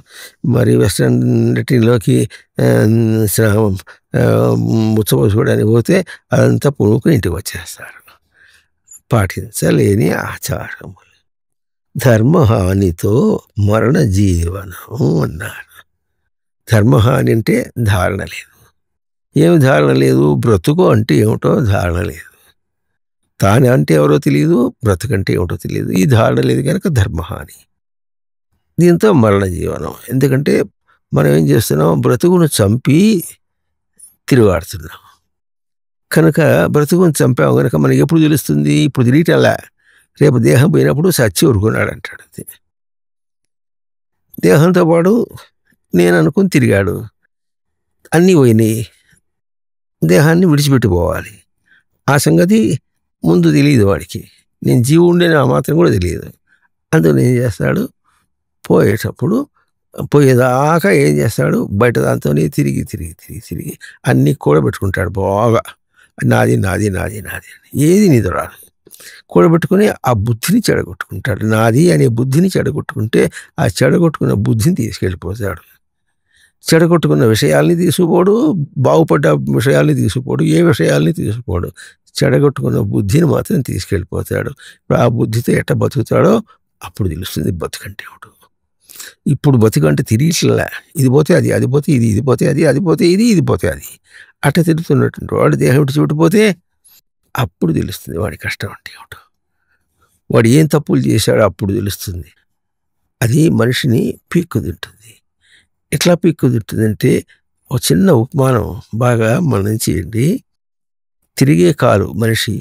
మరి వెస్ట్రన్ లెట్రిన్లోకి ముచ్చపోసుకోవడానికి పోతే అదంతా పుణుకుని ఇంటికి వచ్చేస్తారు. పాటించలేని ఆచారములు, ధర్మహానితో మరణ జీవనం అన్నారు. ధర్మహాని అంటే ధారణ లేదు. ఏమి ధారణ లేదు? బ్రతుకు అంటే ఏమిటో ధారణ లేదు. తాను అంటే ఎవరో తెలియదు, బ్రతుకంటే ఏమిటో తెలియదు. ఈ ధారణ లేదు కనుక ధర్మహాని. దీంతో మరణ జీవనం. ఎందుకంటే మనం ఏం చేస్తున్నాం? బ్రతుకును చంపి తిరుగాడుతున్నాం కనుక. బ్రతుకుని చంపాము కనుక మనకి ఎప్పుడు తెలుస్తుంది? ఇప్పుడు తెలియటల్లా. రేపు దేహం పోయినప్పుడు సచ్చి ఊరుకున్నాడు అంటాడు. అంతే. దేహంతో పాటు నేను అనుకుని తిరిగాడు, అన్నీ పోయినాయి, దేహాన్ని విడిచిపెట్టిపోవాలి. ఆ సంగతి ముందు తెలియదు వాడికి. నేను జీవుండే నా మాత్రం కూడా తెలియదు. అందులో ఏం చేస్తాడు? పోయేటప్పుడు పోయేదాకా ఏం చేస్తాడు? బయట దాంతోనే తిరిగి తిరిగి తిరిగి తిరిగి అన్నీ కూడబెట్టుకుంటాడు బాగా. నాది నాది నాది నాది అని. ఏది నీదో రాదు. కూడబెట్టుకుని ఆ బుద్ధిని చెడగొట్టుకుంటాడు. నాది అనే బుద్ధిని చెడగొట్టుకుంటే ఆ చెడగొట్టుకున్న బుద్ధిని తీసుకెళ్ళిపోతాడు. చెడగొట్టుకున్న విషయాల్ని తీసుకుపోడు, బాగుపడ్డ విషయాల్ని తీసుకుపోడు, ఏ విషయాల్ని తీసుకుపోడు. చెడగొట్టుకున్న బుద్ధిని మాత్రం తీసుకెళ్ళిపోతాడు. ఇప్పుడు ఆ బుద్ధితో ఎట్ట బతుకుతాడో అప్పుడు తెలుస్తుంది బతుకంటే ఒకటి. ఇప్పుడు బతుకంటే తిరిగిట్లా. ఇది పోతే అది, అది పోతే ఇది, ఇది పోతే అది, అది పోతే ఇది, ఇది పోతే అది, అట్ట తిరుగుతున్నటువంటి వాడు దేహం విడిచి చుట్టుపోతే అప్పుడు తెలుస్తుంది వాడి కష్టం అంటే ఏమిటో. వాడు ఏం తప్పులు చేశాడో అప్పుడు తెలుస్తుంది. అది మనిషిని పీక్కు తింటుంది. ఎట్లా పీక్కు తింటుందంటే, ఒక చిన్న ఉపమానం బాగా మనం చేయండి. తిరిగే కాలు మనిషి,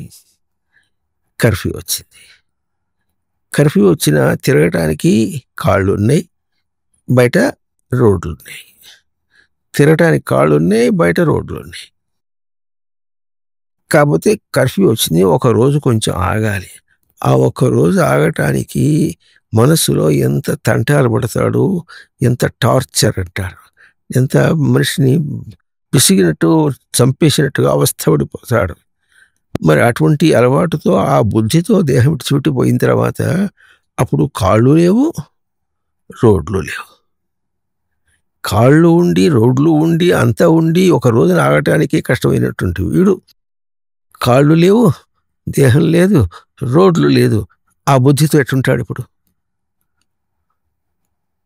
కర్ఫ్యూ వచ్చింది. కర్ఫ్యూ వచ్చినా తిరగటానికి కాళ్ళు ఉన్నాయి, బయట రోడ్లు ఉన్నాయి. తిరగటానికి కాళ్ళు ఉన్నాయి, బయట రోడ్లు ఉన్నాయి. కాకపోతే కర్ఫ్యూ వచ్చింది, ఒకరోజు కొంచెం ఆగాలి. ఆ ఒక్కరోజు ఆగటానికి మనసులో ఎంత తంటాలు పడతాడు, ఎంత టార్చర్ అంటారు, ఎంత మనిషిని పిసిగినట్టు చంపేసినట్టుగా అవస్థపడిపోతాడు. మరి అటువంటి అలవాటుతో ఆ బుద్ధితో దేహం చుట్టి పోయిన తర్వాత అప్పుడు కాళ్ళు లేవు, రోడ్లు లేవు. కాళ్ళు ఉండి, రోడ్లు ఉండి, అంతా ఉండి ఒక రోజున ఆగటానికి కష్టమైనటువంటి వీడు కాళ్ళు లేవు, దేహం లేదు, రోడ్లు లేదు. ఆ బుద్ధితో ఎట్టుంటాడు ఇప్పుడు?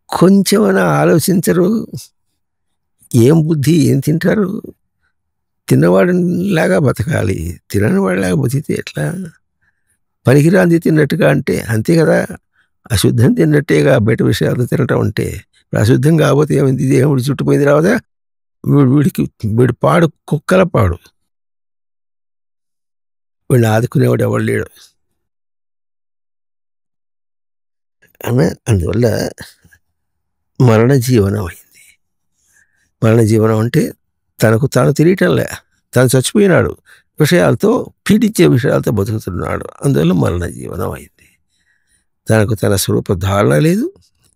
కొంచెమైనా ఆలోచించరు. ఏం బుద్ధి, ఏం తింటారు? తిన్నవాడిలాగా బతకాలి, తినని వాడిలాగా బతికితే ఎట్లా? పనికిరాంది తిన్నట్టుగా అంటే అంతే కదా. అశుద్ధం తిన్నట్టేగా బయట విషయాలు తినటం అంటే. అశుద్ధం కాకపోతే ఏమైంది? దేవుడి చుట్టుపోయింది రావదా? వీడి పాడు కుక్కల పాడు. వీడిని ఆదుకునేవాడు ఎవడు లేడు. అందువల్ల మరణ జీవనం అయింది. మరణ జీవనం అంటే తనకు తాను తెలియటంలే, తను చచ్చిపోయినాడు, విషయాలతో పీడించే విషయాలతో బతుకుతున్నాడు. అందువల్ల మరణ జీవనం అయింది. తనకు తన స్వరూప ధారణ లేదు,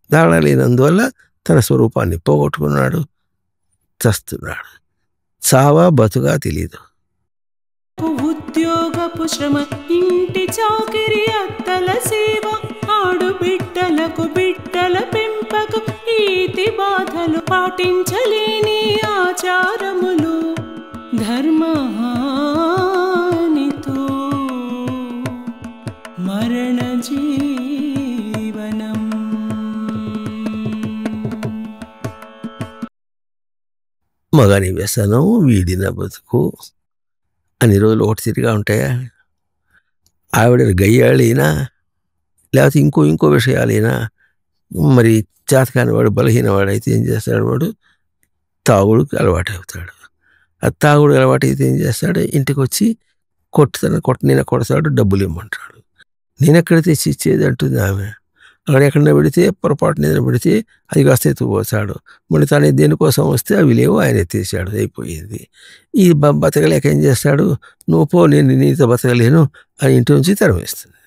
ధారణ లేనందువల్ల తన స్వరూపాన్ని పోగొట్టుకున్నాడు, చస్తున్నాడు. చావా బతుగా తెలీదు. ఉద్యోగపు శ్రమ, ఇంటి చాకిరి, అత్తల సేవ, ఆడు బిడ్డలకు బిడ్డల పెంపకు, ఈతి బాధలు, పాటించలేని ఆచారములు, ధర్మహానితో మరణ జీవనం. మగని వ్యసనం, వీడిన బతుకు అన్ని రోజులు ఒకటి తిరిగా ఉంటాయా? ఆవిడ గయ్యాళైనా లేకపోతే ఇంకో విషయాలైనా, మరి చేతకాని వాడు, బలహీనవాడు అయితే ఏం చేస్తాడు? వాడు తాగుడుకి అలవాటు అవుతాడు. ఆ తాగుడు అలవాటు అయితే ఏం చేస్తాడు? ఇంటికి వచ్చి నేను కొడతాడు, డబ్బులు ఇమ్మంటాడు. నేనెక్కడ తెచ్చి ఇచ్చేది అంటుంది ఆమె. అక్కడ ఎక్కడైనా పెడితే, పొరపాటున ఏదైనా పెడితే అది కాస్త ఎత్తుకుపోతాడు. మళ్ళీ తను దేనికోసం వస్తే అవి లేవు, ఆయన ఎత్తేసాడు, అయిపోయింది. ఈ బతకలేక ఏం చేస్తాడు? నువ్వు పో, నేను నీతో బతకలేను అని ఇంటి నుంచి తరమేస్తుంది.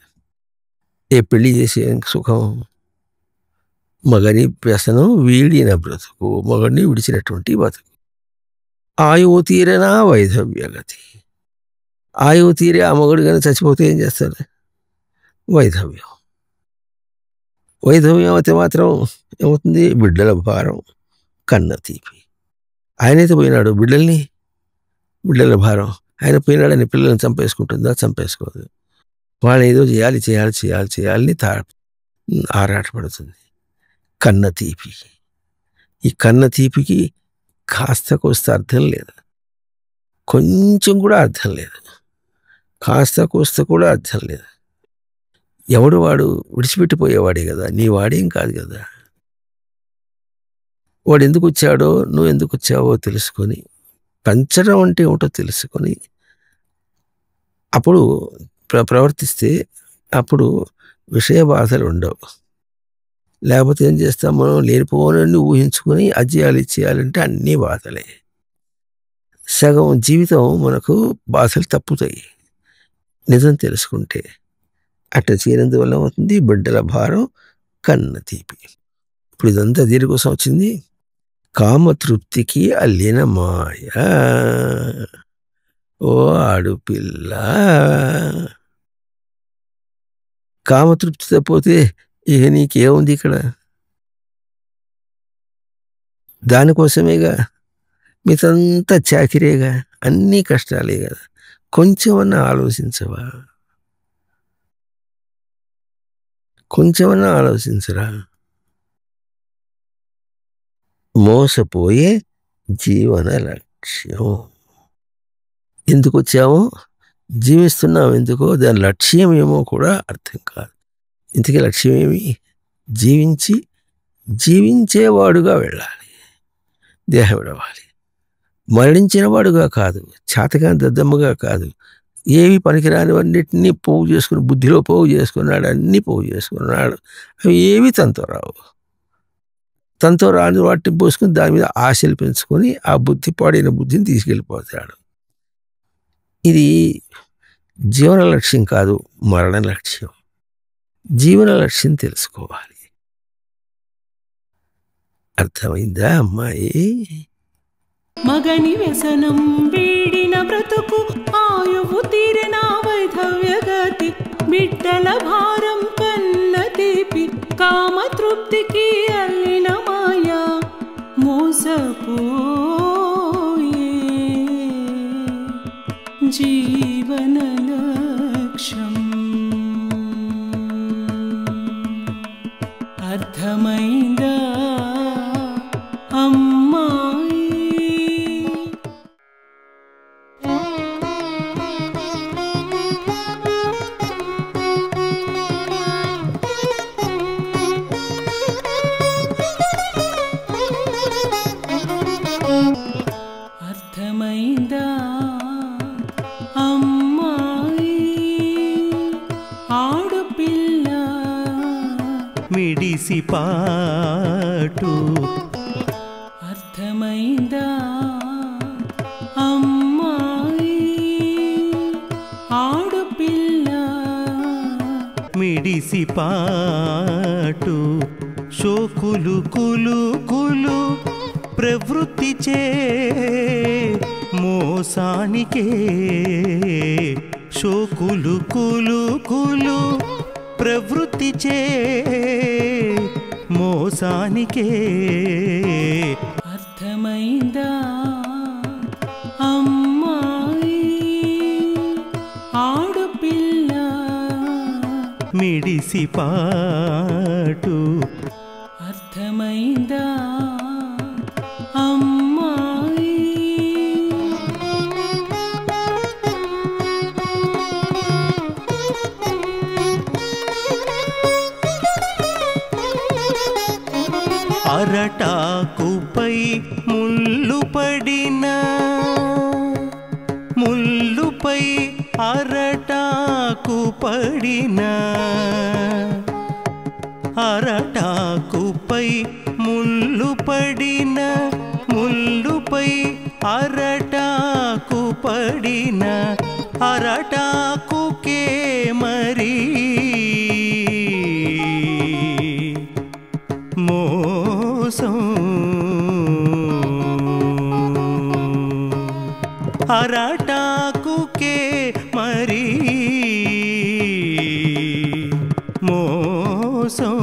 ఏ పెళ్లి చేసే సుఖం? మగని వ్యసనం, వీడిన బ్రతుకు, మగడిని విడిచినటువంటి బతుకు. ఆయువు తీరేనా వైధవ్యగతి. ఆయువు తీరే ఆ మగడు కానీ చచ్చిపోతే ఏం చేస్తాడు? వైధవ్యం. వైధవ్యం అయితే మాత్రం ఏమవుతుంది? బిడ్డల భారం, కన్న తీపి. ఆయనైతే పోయినాడు, బిడ్డల భారం. ఆయన పోయినాడని పిల్లల్ని చంపేసుకుంటుందా? చంపేసుకోదు. వాళ్ళు ఏదో చేయాలని ఆరాటపడుతుంది. కన్న తీపి. ఈ కన్న తీపికి కాస్త కోస్త అర్థం లేదు, కొంచెం కూడా అర్థం లేదు, కాస్త కోస్త కూడా అర్థం లేదు. ఎవడు వాడు? విడిచిపెట్టిపోయేవాడే కదా, నీ వాడేం కాదు కదా. వాడు ఎందుకు వచ్చాడో, నువ్వు ఎందుకు వచ్చావో తెలుసుకొని, పంచడం అంటే ఏమిటో తెలుసుకొని అప్పుడు ప్రవర్తిస్తే అప్పుడు విషయ బాధలు ఉండవు. లేకపోతే ఏం చేస్తాం మనం? లేనిపోనని ఊహించుకొని అజ్జేయాలి ఇచ్చేయాలంటే అన్నీ బాధలే. సగం జీవితం మనకు బాధలు తప్పుతాయి నిజం తెలుసుకుంటే. అట్ట చేయనందువల్ల అవుతుంది బిడ్డల భారం, కన్న తీపి. ఇప్పుడు ఇదంతా దీనికోసం వచ్చింది. కామతృప్తికి అల్లిన మాయ. ఓ ఆడుపిల్ల, కామతృప్తి తప్పితే ఇక నీకేముంది ఇక్కడ? దానికోసమేగా, మీతంతా చాకిరేగా, అన్నీ కష్టాలే కదా. కొంచెమన్నా ఆలోచించవా? కొంచెమన్నా ఆలోచించరా? మోసపోయే జీవన లక్ష్యం. ఎందుకు వచ్చామో, జీవిస్తున్నాం ఎందుకో, దాని లక్ష్యం ఏమో కూడా అర్థం కాదు. ఇంతకీ లక్ష్యం ఏమి? జీవించేవాడుగా వెళ్ళాలి, దేహం విడవాలి. మరణించినవాడుగా కాదు, చాతకాని దద్దమ్మగా కాదు, ఏవి పనికిరానివన్నిటినీ పోగు చేసుకుని, బుద్ధిలో పోగు చేసుకున్నాడు, అన్నీ పోగు చేసుకున్నాడు. అవి ఏవి తనతో రావు. తనతో రాని వాటిని పోసుకుని దాని మీద ఆశలు పెంచుకొని ఆ బుద్ధి, పాడైన బుద్ధిని తీసుకెళ్ళిపోతాడు. ఇది జీవన లక్ష్యం కాదు, మరణ లక్ష్యం. జీవన లక్ష్యం తెలుసుకోవాలి. అర్థమైందా అమ్మాయి? మగని వ్యసనం వీడిన బ్రతుకు ఆయువు తీరిన వైధవ్యగతి బిడ్డల భారం కన్న తీపి కామ తృప్తికి అల్లిన మాయా మోసపోయే జీవన లక్ష్యం అర్థమైందా అమ్మాయి? అర్థమైందా అమ్మాయి? ఆడపిల్ల మిడిసి పాటు అర్థమైందా అమ్మాయి? ఆడపిల్ల మిడిసి పాటు శోకులు కులు కులు ప్రవృత్తి చే మోసానికే శోకులు కులు కులు ప్రవృత్తి చే మోసానికే అర్థమైందా అమ్మాయి? ఆడపిల్ల మిడిసి పాటు అర్థమైందా అమ్మాయి? అరటాకుపై ముల్లు పడిన ముల్లుపై అరటాకు పడిన అరటాకుపై ముల్లు పడిన ముల్లుపై అరటాకు పడిన అరటాకుకే మరి మోసం అరటాకుకే మరి మోసం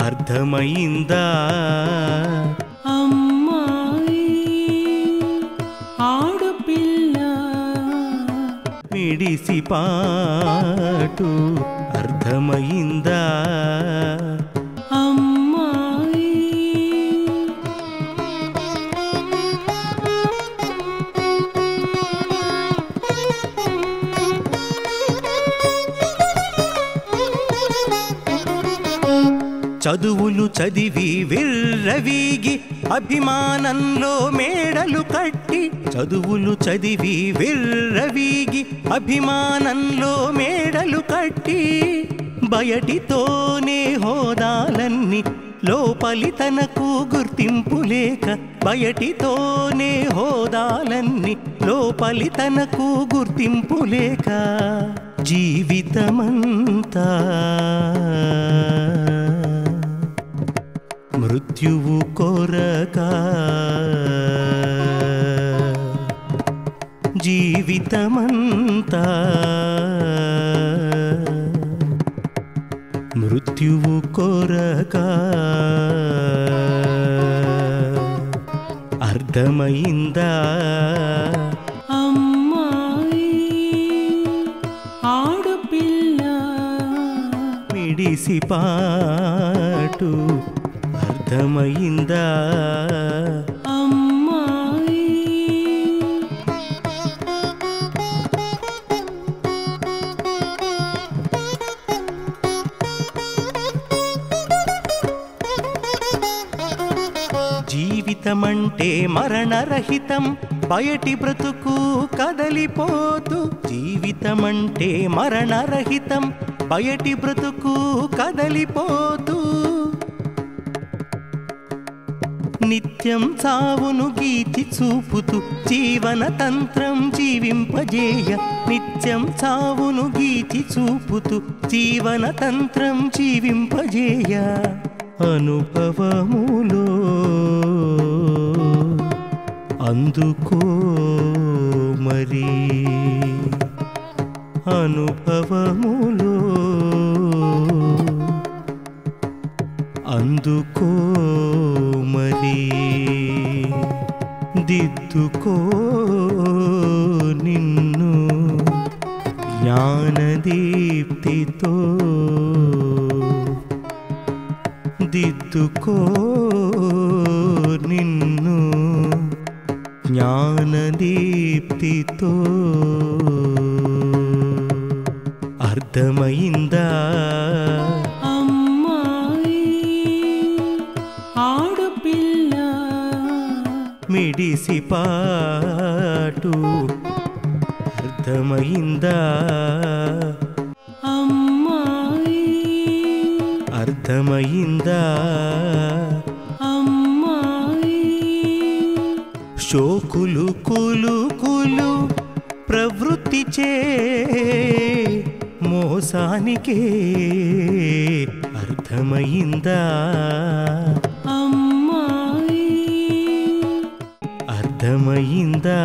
అర్థమైందా అమ్మాయి? ఆడపిల్ల మిడిసి పాటు అర్థమైందా అమ్మాయి? చదువులు చదివి విర్రవీగి అభిమానంలో మేడలు కట్టి చదువులు చదివి విర్రవీగి అభిమానంలో మేడలు కట్టి బయటితోనే హోదాలన్నీ లోపలి తనకు గుర్తింపు లేక బయటితోనే హోదాలన్నీ లోపలి తనకు గుర్తింపు లేక జీవితమంతా మృత్యువు కొరక జీవితమంతా మృత్యువు కొరక అర్థమైందా అమ్మాయి? ఆడపిల్ల మిడిసి పాటు అర్థమైందా అమ్మాయి? జీవితమంటే మరణరహితం బయటి బ్రతుకు కదలిపోతూ జీవితమంటే మరణరహితం బయటి బ్రతుకు కదలిపోతూ నిత్యం చావును గీచి చూపుతూ జీవన తంత్రం జీవింపజేయ నిత్యం చావును గీచి చూపుతూ జీవన తంత్రం జీవింపజేయ అనుభవములో అందుకో మరి అనుభవములో అందుకో మరి దిద్దుకో నిన్ను జ్ఞానదీప్తితో దిద్దుకో నిన్ను జ్ఞానదీప్తితో అర్థమైందా అమ్మాయి ఆడపిల్ల మిడిసి పాటు అర్థమైందా అమ్మాయి అర్థమైందా అమ్మాయి శోకులు కులు కులు ప్రవృత్తి చే మోసానికే అర్థమైందా అమ్మాయి అర్థమైందా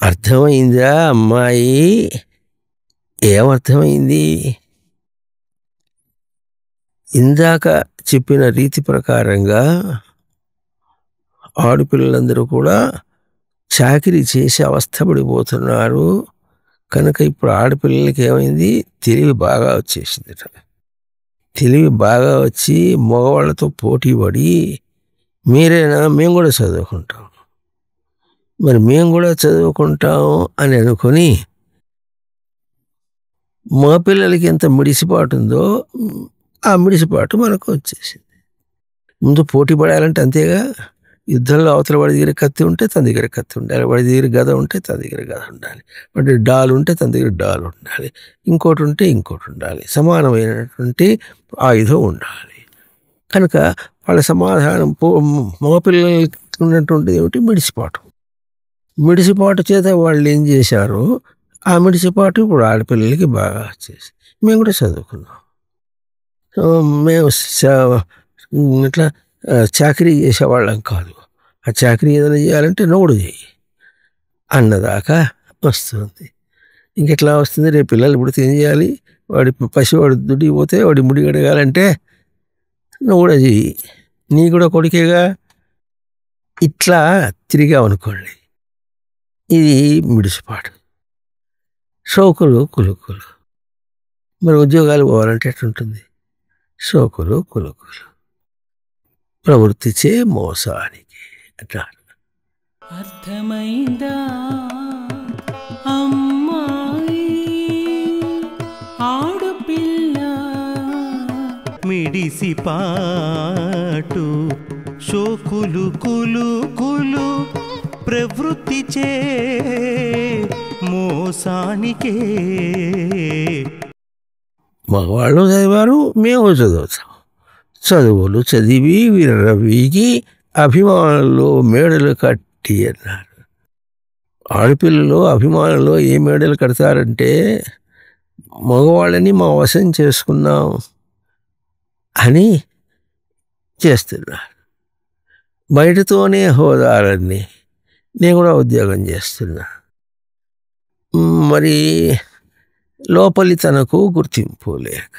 అర్థమైందా అమ్మాయి? ఏమర్థమైంది? ఇందాక చెప్పిన రీతి ప్రకారంగా ఆడపిల్లలందరూ కూడా చాకిరీ చేసి అవస్థపడిపోతున్నారు కనుక ఇప్పుడు ఆడపిల్లలకి ఏమైంది? తెలివి బాగా వచ్చేసింది. తెలివి బాగా వచ్చి మగవాళ్ళతో పోటీ పడి మీరేనా మేము కూడా చదువుకుంటాం, మరి మేము కూడా చదువుకుంటాం అని అనుకొని మా పిల్లలకి ఎంత మిడిసిపాటు ఉందో ఆ మిడిసిపాటు మనకు వచ్చేసింది. ముందు పోటీ పడాలంటే అంతేగా, యుద్ధంలో అవతల వాడి దగ్గర కత్తి ఉంటే తన దగ్గర కత్తి ఉండాలి, వాడి దగ్గర గద ఉంటే తన దగ్గర గద ఉండాలి, వాడి డాల్ ఉంటే తన దగ్గర డాల్ ఉండాలి, ఇంకోటి ఉంటే ఇంకోటి ఉండాలి, సమానమైనటువంటి ఆయుధం ఉండాలి. కనుక వాళ్ళ సమాధానం మగ పిల్లలకి ఉన్నటువంటిది ఏమిటి? మిడిసిపాటు. మిడిసిపాటు చేత వాళ్ళు ఏం చేశారు, ఆ మిడిసిపాటు ఇప్పుడు ఆడపిల్లలకి బాగా వచ్చేసి మేము కూడా చదువుకున్నాం, మేము ఇట్లా చాకరీ చేసేవాళ్ళం కాదు, ఆ చాకరీ ఏదైనా చేయాలంటే నోడు చేయి అన్నదాకా వస్తుంది. ఇంకెట్లా వస్తుంది? రేపు పిల్లలు పుడితే ఏం చేయాలి? వాడి పసివాడు దుడ్డి పోతే వాడి ముడి గడగాలంటే నువ్వు కూడా చెయ్యి, నీ కూడా కొడుకేగా. ఇట్లా తిరిగామనుకోండి, ఇది మిడిసిపాటు. షోకులు కులుకులు. మరి ఉద్యోగాలు పోవాలంటే ఎట్లుంటుంది? షోకులు కులుకులు ప్రవృత్తి చే మోసానికి అంటారు. అర్థమైందా అమ్మాయి ఆడపిల్ల మిడిసి పాటు శోకులు కులు కులు ప్రవృత్తి చే మోసానికే. మగవాళ్ళు చదివారు, మేము చదువుతాం. చదువులు చదివి విర్రవీగి అభిమానులు మేడలు కట్టి అన్నారు. ఆడపిల్లలు అభిమానులు ఏ మేడలు కడతారంటే మగవాళ్ళని మా వశం చేసుకున్నాం అని చేస్తున్నారు. బయటతోనే హోదాలన్నీ. నేను కూడా ఉద్యోగం చేస్తున్నా, మరి లోపలి తనకు గుర్తింపు లేక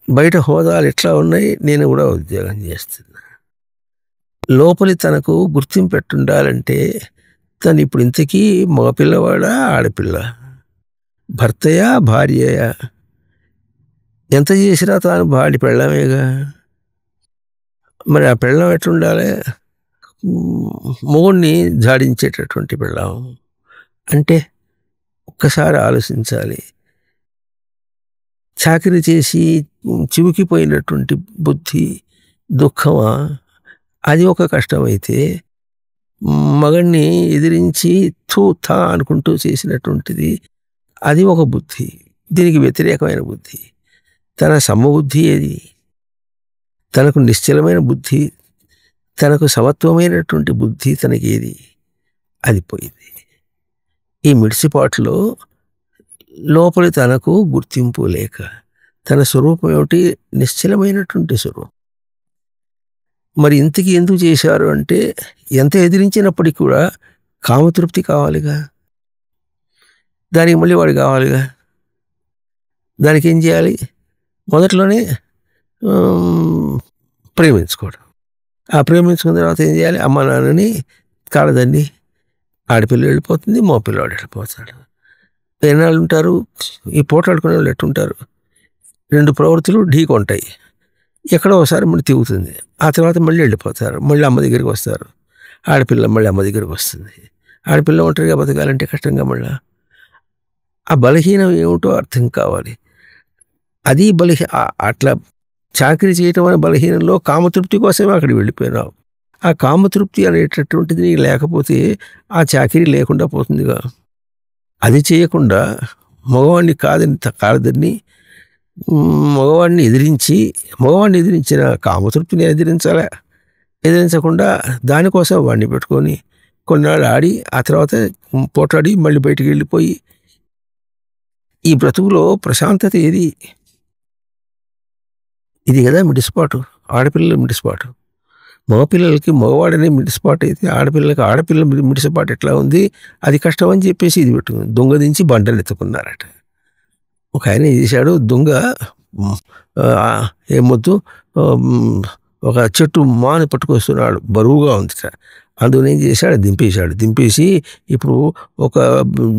బయట హోదాలు ఎట్లా ఉన్నాయి, నేను కూడా ఉద్యోగం చేస్తున్నా. లోపలి తనకు గుర్తింపు ఎట్టుండాలంటే తను ఇప్పుడు ఇంతకీ మగపిల్లవాడా ఆడపిల్ల, భర్తయా భార్యయా? ఎంత చేసినా తాను భార్య పెళ్ళామేగా. మరి ఆ పెళ్ళం ఎట్లుండాలి? మొగుడిని జాడించేటటువంటి పెళ్ళాం అంటే ఒక్కసారి ఆలోచించాలి. చాకరీ చేసి చివుకిపోయినటువంటి బుద్ధి దుఃఖమా? అది ఒక కష్టమైతే మగడిని ఎదిరించి థూ థా అనుకుంటూ చేసినటువంటిది అది ఒక బుద్ధి. దీనికి వ్యతిరేకమైన బుద్ధి తన సమబుద్ధి ఏది? తనకు నిశ్చలమైన బుద్ధి తనకు సమత్వమైనటువంటి బుద్ధి తనకేది, అది పోయింది. ఈ మిడిసిపాటులో లోపలి తనకు గుర్తింపు లేక తన స్వరూపం ఏమిటి, నిశ్చలమైనటువంటి స్వరూపం. మరి ఇంతకీ ఎందుకు చేశారు అంటే, ఎంత ఎదిరించినప్పటికీ కూడా కామతృప్తి కావాలిగా, దానికి మళ్ళీ వాడు కావాలిగా. దానికి ఏం చేయాలి, మొదట్లోనే ప్రేమించుకోవడం. ఆ ప్రేమించుకున్న తర్వాత ఏం చేయాలి, అమ్మ నాన్నని కాలదండి, ఆడపిల్ల వెళ్ళిపోతుంది, మగ పిల్లవాడు వెళ్ళిపోతాడు. ఎన్నాళ్ళు ఉంటారు, ఈ పోట్లాడుకునే వాళ్ళు ఎట్టుంటారు, రెండు ప్రవృత్తులు ఢీకొంటాయి, ఎక్కడో ఒకసారి మళ్ళీ తిరుగుతుంది, ఆ తర్వాత మళ్ళీ వెళ్ళిపోతారు, మళ్ళీ అమ్మ దగ్గరికి వస్తారు. ఆడపిల్ల మళ్ళీ అమ్మ దగ్గరికి వస్తుంది. ఆడపిల్ల ఒంటరిగా బతకాలంటే కష్టంగా, మళ్ళీ ఆ బలహీనం ఏమిటో అర్థం కావాలి. అది అట్లా చాకరీ చేయటం అనే బలహీనంలో కామతృప్తి కోసమే అక్కడికి వెళ్ళిపోయినావు. ఆ కామతృప్తి అనేటటువంటిది నీకు లేకపోతే ఆ చాకరీ లేకుండా పోతుందిగా. అది చేయకుండా మగవాడిని కాదని మగవాడిని ఎదిరించిన కామతృప్తిని ఎదిరించకుండా దానికోసం వాడిని పెట్టుకొని కొన్నాళ్ళు ఆడి ఆ తర్వాత పోటాడి మళ్ళీ బయటికి వెళ్ళిపోయి, ఈ బ్రతుకులో ప్రశాంతత ఏది? ఇది కదా మిడిసిపాటు, ఆడపిల్లల మిడిసిపాటు. మగపిల్లలకి మగవాడనే మిడిసిపాటు అయితే ఆడపిల్లలకి ఆడపిల్ల మిడిసిపాటు ఎట్లా ఉంది, అది కష్టం అని చెప్పేసి ఇది పెట్టుకుంది. దొంగ దించి బండలు ఎత్తుకున్నారట. ఒక ఆయన చేశాడు, దొంగ ఏమొద్దు ఒక చెట్టు మాను పట్టుకొస్తున్నాడు, బరువుగా ఉంది. అందుకని ఏం చేశాడు, దింపేసి ఇప్పుడు ఒక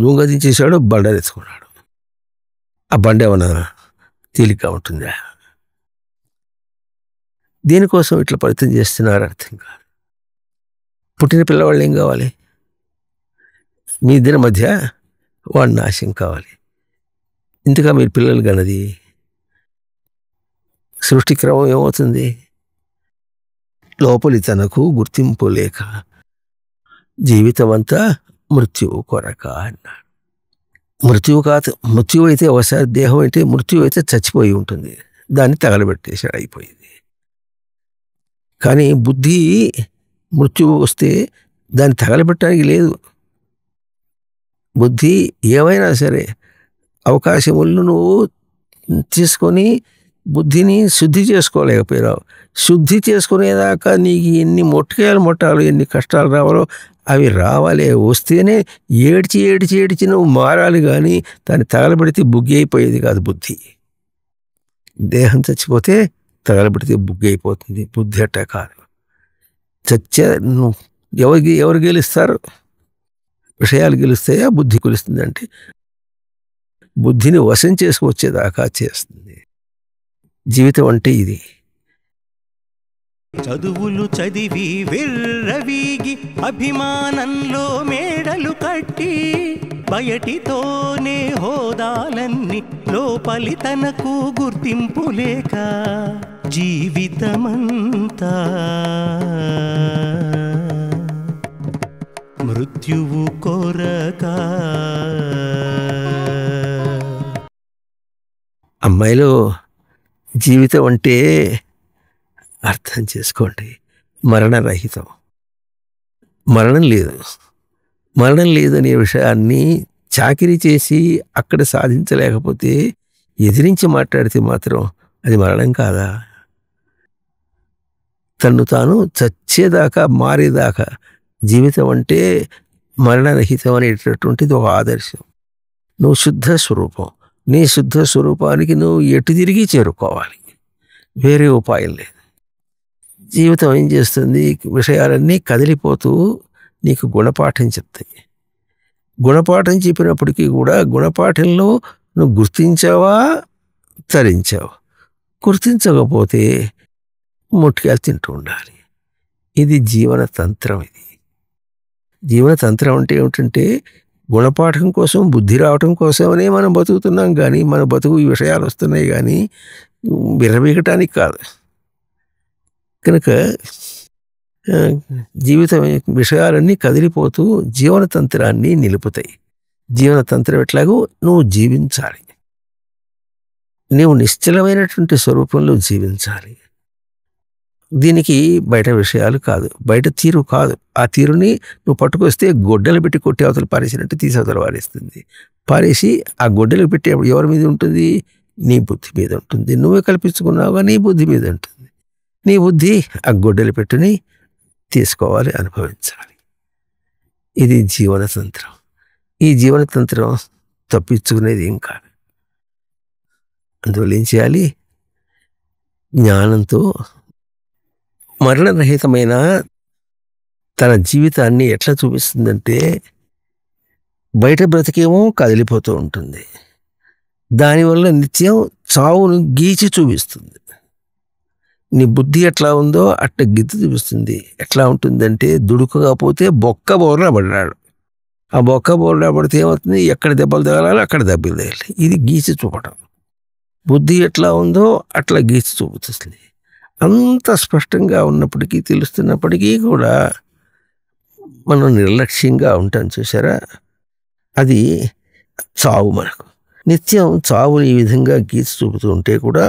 దొంగ దించేశాడు, బండలు ఎత్తుకున్నాడు. ఆ బండ ఏమన్నా తేలిగ్గా ఉంటుందా? దేనికోసం ఇట్లా ప్రయత్నం చేస్తున్నారు అర్థం కాదు. పుట్టిన పిల్లవాళ్ళు ఏం కావాలి, మీ ఇద్దరి మధ్య వాడి నాశం కావాలి. ఇంతగా మీరు పిల్లలు కన్నది. సృష్టి క్రమం ఏమవుతుంది, లోపలి తనకు గుర్తింపు లేక జీవితం అంతా మృత్యువు కొరక అన్నాడు. మృత్యువు అయితే ఒకసారి దేహం అయితే, మృత్యువు అయితే చచ్చిపోయి ఉంటుంది, దాన్ని తగలబెట్టేసాడు, అయిపోయింది. కానీ బుద్ధి మృత్యువు వస్తే దాన్ని తగలబెట్టడానికి లేదు. బుద్ధి ఏమైనా సరే అవకాశములను నువ్వు తీసుకొని బుద్ధిని శుద్ధి చేసుకోలేకపోయినావు. శుద్ధి చేసుకునేదాకా నీకు ఎన్ని మొట్టాలు ఎన్ని కష్టాలు రావాలో అవి రావాలి. వస్తేనే ఏడ్చి నువ్వు మారాలి. కానీ దాన్ని తగలబెడితే బుగ్గి అయిపోయేది కాదు బుద్ధి. దేహం చచ్చిపోతే తగలబెడితే బుగ్గి అయిపోతుంది. బుద్ధి అట్ట కాదు. ఎవరు గెలుస్తారు? విషయాలు గెలుస్తాయా, బుద్ధి గెలుస్తుంది? అంటే బుద్ధిని వశం చేసుకొచ్చేదాకా చేస్తుంది. జీవితం అంటే ఇది. చదువులు చదివి విర్రవీగి అభిమానంలో మేడలు కట్టి బయటితోనే హోదాలన్నీ లోపలి తనకు గుర్తింపు లేక జీవితమంతా మృత్యువు కొరక. అమ్మాయిలో జీవితం అంటే అర్థం చేసుకోండి, మరణరహితం. మరణం లేదనే విషయాన్ని చాకిరీ చేసి అక్కడ సాధించలేకపోతే ఎదిరించి మాట్లాడితే మాత్రం అది మరణం కాదా? తన్ను తాను చచ్చేదాకా మారేదాకా జీవితం అంటే మరణరహితం అనేటటువంటిది ఒక ఆదర్శం. నువ్వు శుద్ధ స్వరూపం, నీ శుద్ధ స్వరూపానికి నువ్వు ఎటు తిరిగి చేరుకోవాలి, వేరే ఉపాయం లేదు. జీవితం ఏం చేస్తుంది, విషయాలన్నీ కదిలిపోతూ నీకు గుణపాఠం చెప్తాయి. గుణపాఠం చెప్పినప్పటికీ కూడా గుణపాఠంలో నువ్వు గుర్తించావా, తరించావా? గుర్తించకపోతే ముట్టికాయలు తింటూ ఉండాలి. ఇది జీవన తంత్రం. ఇది జీవన తంత్రం అంటే ఏమిటంటే గుణపాఠం కోసం, బుద్ధి రావటం కోసమనే మనం బతుకుతున్నాం. కానీ మన బతుకు ఈ విషయాలు వస్తున్నాయి కానీ విరవీగటానికి కాదు. కనుక జీవితం విషయాలన్నీ కదిలిపోతూ జీవనతంత్రాన్ని నిలుపుతాయి. జీవనతంత్రం ఎట్లాగో నువ్వు జీవించాలి, నీవు నిశ్చలమైనటువంటి స్వరూపంలో జీవించాలి. దీనికి బయట విషయాలు కాదు, బయట తీరు కాదు. ఆ తీరుని నువ్వు పట్టుకొస్తే గొడ్డలు పెట్టి కొట్టి అవతల పారేసినట్టు తీసి అవతల పారేస్తుంది. పారేసి ఆ గొడ్డలు పెట్టి ఎవరి మీద ఉంటుంది? నీ బుద్ధి మీద ఉంటుంది. నువ్వే కల్పించుకున్నావుగా, నీ బుద్ధి మీద ఉంటుంది. నీ బుద్ధి ఆ గొడ్డలు పెట్టుని తీసుకోవాలి, అనుభవించాలి. ఇది జీవనతంత్రం. ఈ జీవనతంత్రం తప్పించుకునేది ఏం కాదు. అందువల్ల ఏం చేయాలి? జ్ఞానంతో మరణరహితమైన తన జీవితాన్ని ఎట్లా చూపిస్తుందంటే, బయట బ్రతికేమో కదిలిపోతూ ఉంటుంది, దానివల్ల నిత్యం చావును గీచి చూపిస్తుంది. నీ బుద్ధి ఎట్లా ఉందో అట్ట గిద్దు చూపిస్తుంది. ఎట్లా ఉంటుందంటే, దుడుకుగా పోతే బొక్క బోర్లా పడ్డాడు. ఆ బొక్క బోర్లా పడితే ఏమవుతుంది? ఎక్కడ దెబ్బలు తగలాలో అక్కడ దెబ్బలు తగలాలి. ఇది గీచి చూపటం. బుద్ధి ఎట్లా ఉందో అట్లా గీచి చూపుతుంది. అంత స్పష్టంగా ఉన్నప్పటికీ, తెలుస్తున్నప్పటికీ కూడా మనం నిర్లక్ష్యంగా ఉంటాం. చూసారా? అది చావు. మనకు నిత్యం చావుని ఈ విధంగా గీచి చూపుతూ ఉంటే కూడా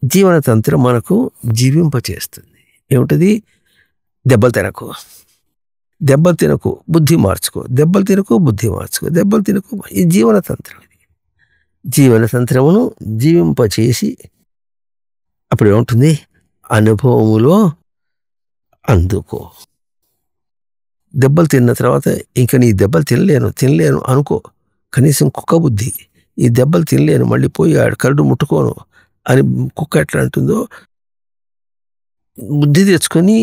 జీవనతంత్రం మనకు జీవింపచేస్తుంది. ఏమిటది? దెబ్బలు తినకు, దెబ్బలు తినకు, బుద్ధి మార్చుకో, దెబ్బలు తినకు, బుద్ధి మార్చుకో, దెబ్బలు తినకు. ఈ జీవనతంత్రం. జీవనతంత్రమును జీవింపచేసి అప్పుడు ఏముంటుంది? అనుభవములో అందుకో. దెబ్బలు తిన్న తర్వాత ఇంకా నీ దెబ్బలు తినలేను అనుకో. కనీసం కుక్క బుద్ధి, ఈ దెబ్బలు తినలేను, మళ్ళీ పోయి కరడు ముట్టుకోను అని కుక్క ఎట్లా అంటుందో, బుద్ధి తెచ్చుకొని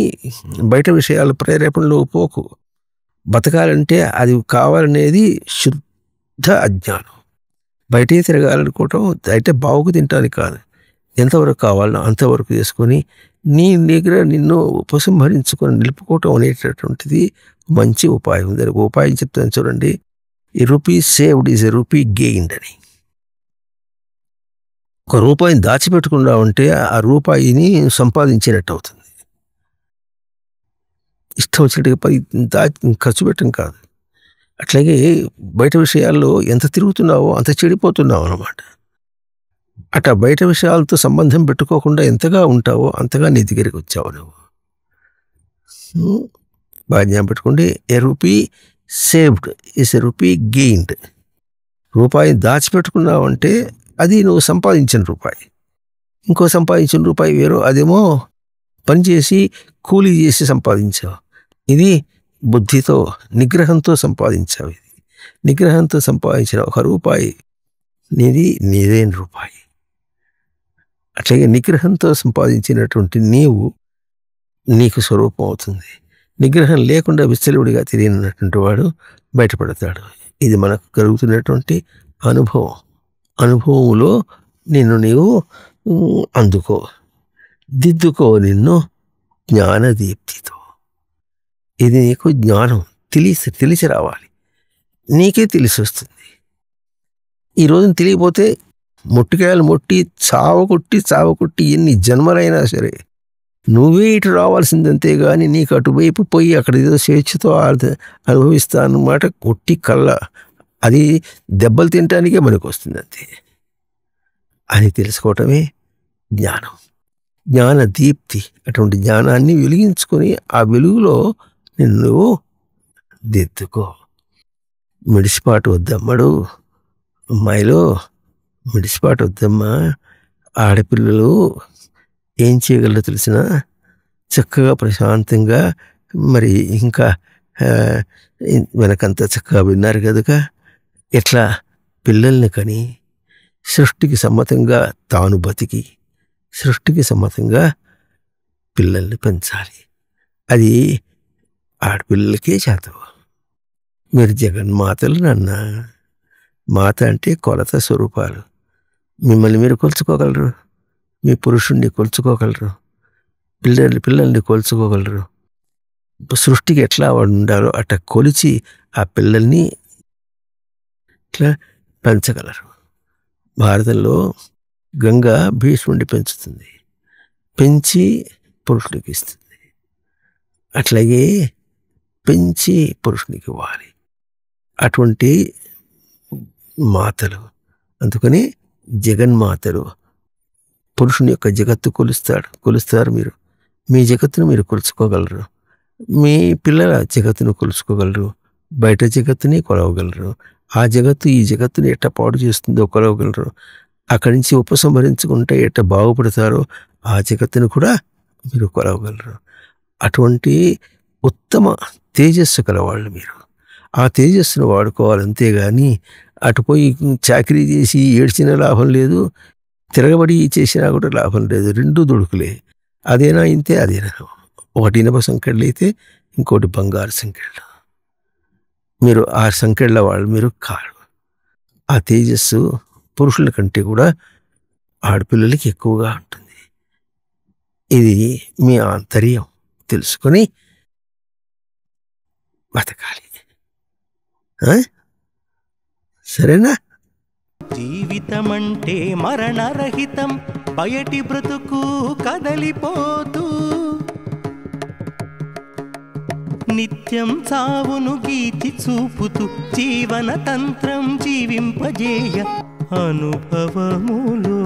బయట విషయాల ప్రేరేపణలో పోకు. బతకాలంటే అది కావాలనేది శుద్ధ అజ్ఞానం. బయటే తిరగాలనుకోవటం అయితే బావుకు తింటానికి కాదు. ఎంతవరకు కావాలో అంతవరకు చేసుకొని నీ దగ్గర నిన్ను ఉపసంహరించుకొని నిలుపుకోవటం అనేటటువంటిది మంచి ఉపాయం. దానికి ఉపాయం చెప్తాను చూడండి. ఈ rupee saved is a rupee gained అని. ఒక రూపాయిని దాచిపెట్టుకుండా ఉంటే ఆ రూపాయిని సంపాదించినట్టు అవుతుంది. ఇష్టం వచ్చినట్టుగా ఖర్చు పెట్టడం కాదు. అట్లాగే బయట విషయాల్లో ఎంత తిరుగుతున్నావో అంత చెడిపోతున్నావు అన్నమాట. అట్లా బయట విషయాలతో సంబంధం పెట్టుకోకుండా ఎంతగా ఉంటావో అంతగా నీ దగ్గరికి వచ్చావు నువ్వు. బాగా జ్ఞాపకం పెట్టుకోండి. A rupee saved is a rupee gained. రూపాయి దాచిపెట్టుకున్నావు అంటే అది నువ్వు సంపాదించిన రూపాయి. ఇంకో సంపాదించిన రూపాయి వేరు, అదేమో పనిచేసి కూలీ చేసి సంపాదించావు. ఇది బుద్ధితో నిగ్రహంతో సంపాదించావు. ఇది నిగ్రహంతో సంపాదించిన ఒక రూపాయి నీదైన రూపాయి. అట్లాగే నిగ్రహంతో సంపాదించినటువంటి నీకు స్వరూపం అవుతుంది. నిగ్రహం లేకుండా విచ్చలవిడిగా తిరిగినటువంటి వాడు బయటపడతాడు. ఇది మనకు కలుగుతున్నటువంటి అనుభవం. అనుభవంలో నిన్ను నీవు అందుకో, దిద్దుకో నిన్ను జ్ఞానదీప్తితో. ఇది నీకు జ్ఞానం తెలిసి రావాలి. నీకే తెలిసి వస్తుంది. ఈ రోజున తెలియపోతే మొట్టికాయలు మొట్టి చావకొట్టి ఎన్ని జన్మలైనా సరే నువ్వే ఇటు రావాల్సిందంతే కానీ నీకు అటువైపు పోయి అక్కడ ఏదో స్వేచ్ఛతో అనుభవిస్తా అన్నమాట కొట్టి కళ్ళ. అది దెబ్బలు తినటానికే మనకు వస్తుంది అంతే అని తెలుసుకోవటమే జ్ఞానం. జ్ఞాన దీప్తి. అటువంటి జ్ఞానాన్ని వెలిగించుకొని ఆ వెలుగులో నిన్ను దిద్దుకో. మిడిసిపాటు వద్దమ్మడు, అమ్మాయిలో మిడిసిపాటు వద్దమ్మా. ఆడపిల్లలు ఏం చేయగలరో తెలిసిన చక్కగా ప్రశాంతంగా, మరి ఇంకా వెనకంతా చక్కగా విన్నారు కనుక ఎట్లా పిల్లల్ని కని సృష్టికి సమ్మతంగా తాను బతికి సృష్టికి సమ్మతంగా పిల్లల్ని పెంచాలి. అది ఆడపిల్లలకే చేతవు. మీరు జగన్మాతలు నాన్న. మాత అంటే కొలత స్వరూపాలు. మిమ్మల్ని మీరు కొలుచుకోగలరు, మీ పురుషుణ్ణి కొలుచుకోగలరు, పిల్లల్ని కొలుచుకోగలరు. సృష్టికి ఎట్లా ఉండాలో అట్లా కొలిచి ఆ పిల్లల్ని ఇట్లా పెంచగలరు. భారతంలో గంగ భీష్ముడిని పెంచుతుంది, పెంచి పురుషుడికి ఇస్తుంది. అట్లాగే పెంచి పురుషునికి ఇవ్వాలి. అటువంటి మాతలు. అందుకని జగన్మాతలు. పురుషుని యొక్క జగత్తు కొలుస్తారు మీరు. మీ జగత్తును మీరు కొలుచుకోగలరు, మీ పిల్లల జగత్తును కొలుచుకోగలరు, బయట జగత్తుని కొలవగలరు, ఆ జగత్తు ఈ జగత్తుని ఎట్ట పాడు చేస్తుందో కొలవగలరు, అక్కడి నుంచి ఉపసంహరించుకుంటే ఎట్ట బాగుపడతారో ఆ జగత్తును కూడా మీరు కొలవగలరు. అటువంటి ఉత్తమ తేజస్సు కలవాళ్ళు మీరు. ఆ తేజస్సును వాడుకోవాలి, అంతేగాని అటుపోయి చాకరీ చేసి ఏడ్చిన లాభం లేదు, తిరగబడి చేసినా కూడా లాభం లేదు. రెండూ దొడుకులే. అదేనా ఇంతే, అదేనా. ఒకటి ఇనప సంకెళ్ళు అయితే ఇంకోటి బంగారు సంకెళ్ళు. మీరు ఆ సంకెళ్ళ వాళ్ళు మీరు కారు. ఆ తేజస్సు పురుషుల కంటే కూడా ఆడపిల్లలకి ఎక్కువగా ఉంటుంది. ఇది మీ ఆంతర్యం తెలుసుకొని బతకాలి. సరేనా? జీవితమంటే మరణరహితం, బయటి బ్రతుకు కదలిపోతూ నిత్యం చావును గీతి చూపుతూ జీవన తంత్రం జీవింపజేయ అనుభవములో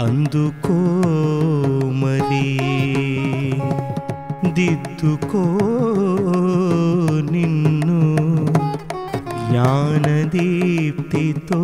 అందుకో మరి దిద్దుకో నిన్ను జ్ఞానదీప్తితో.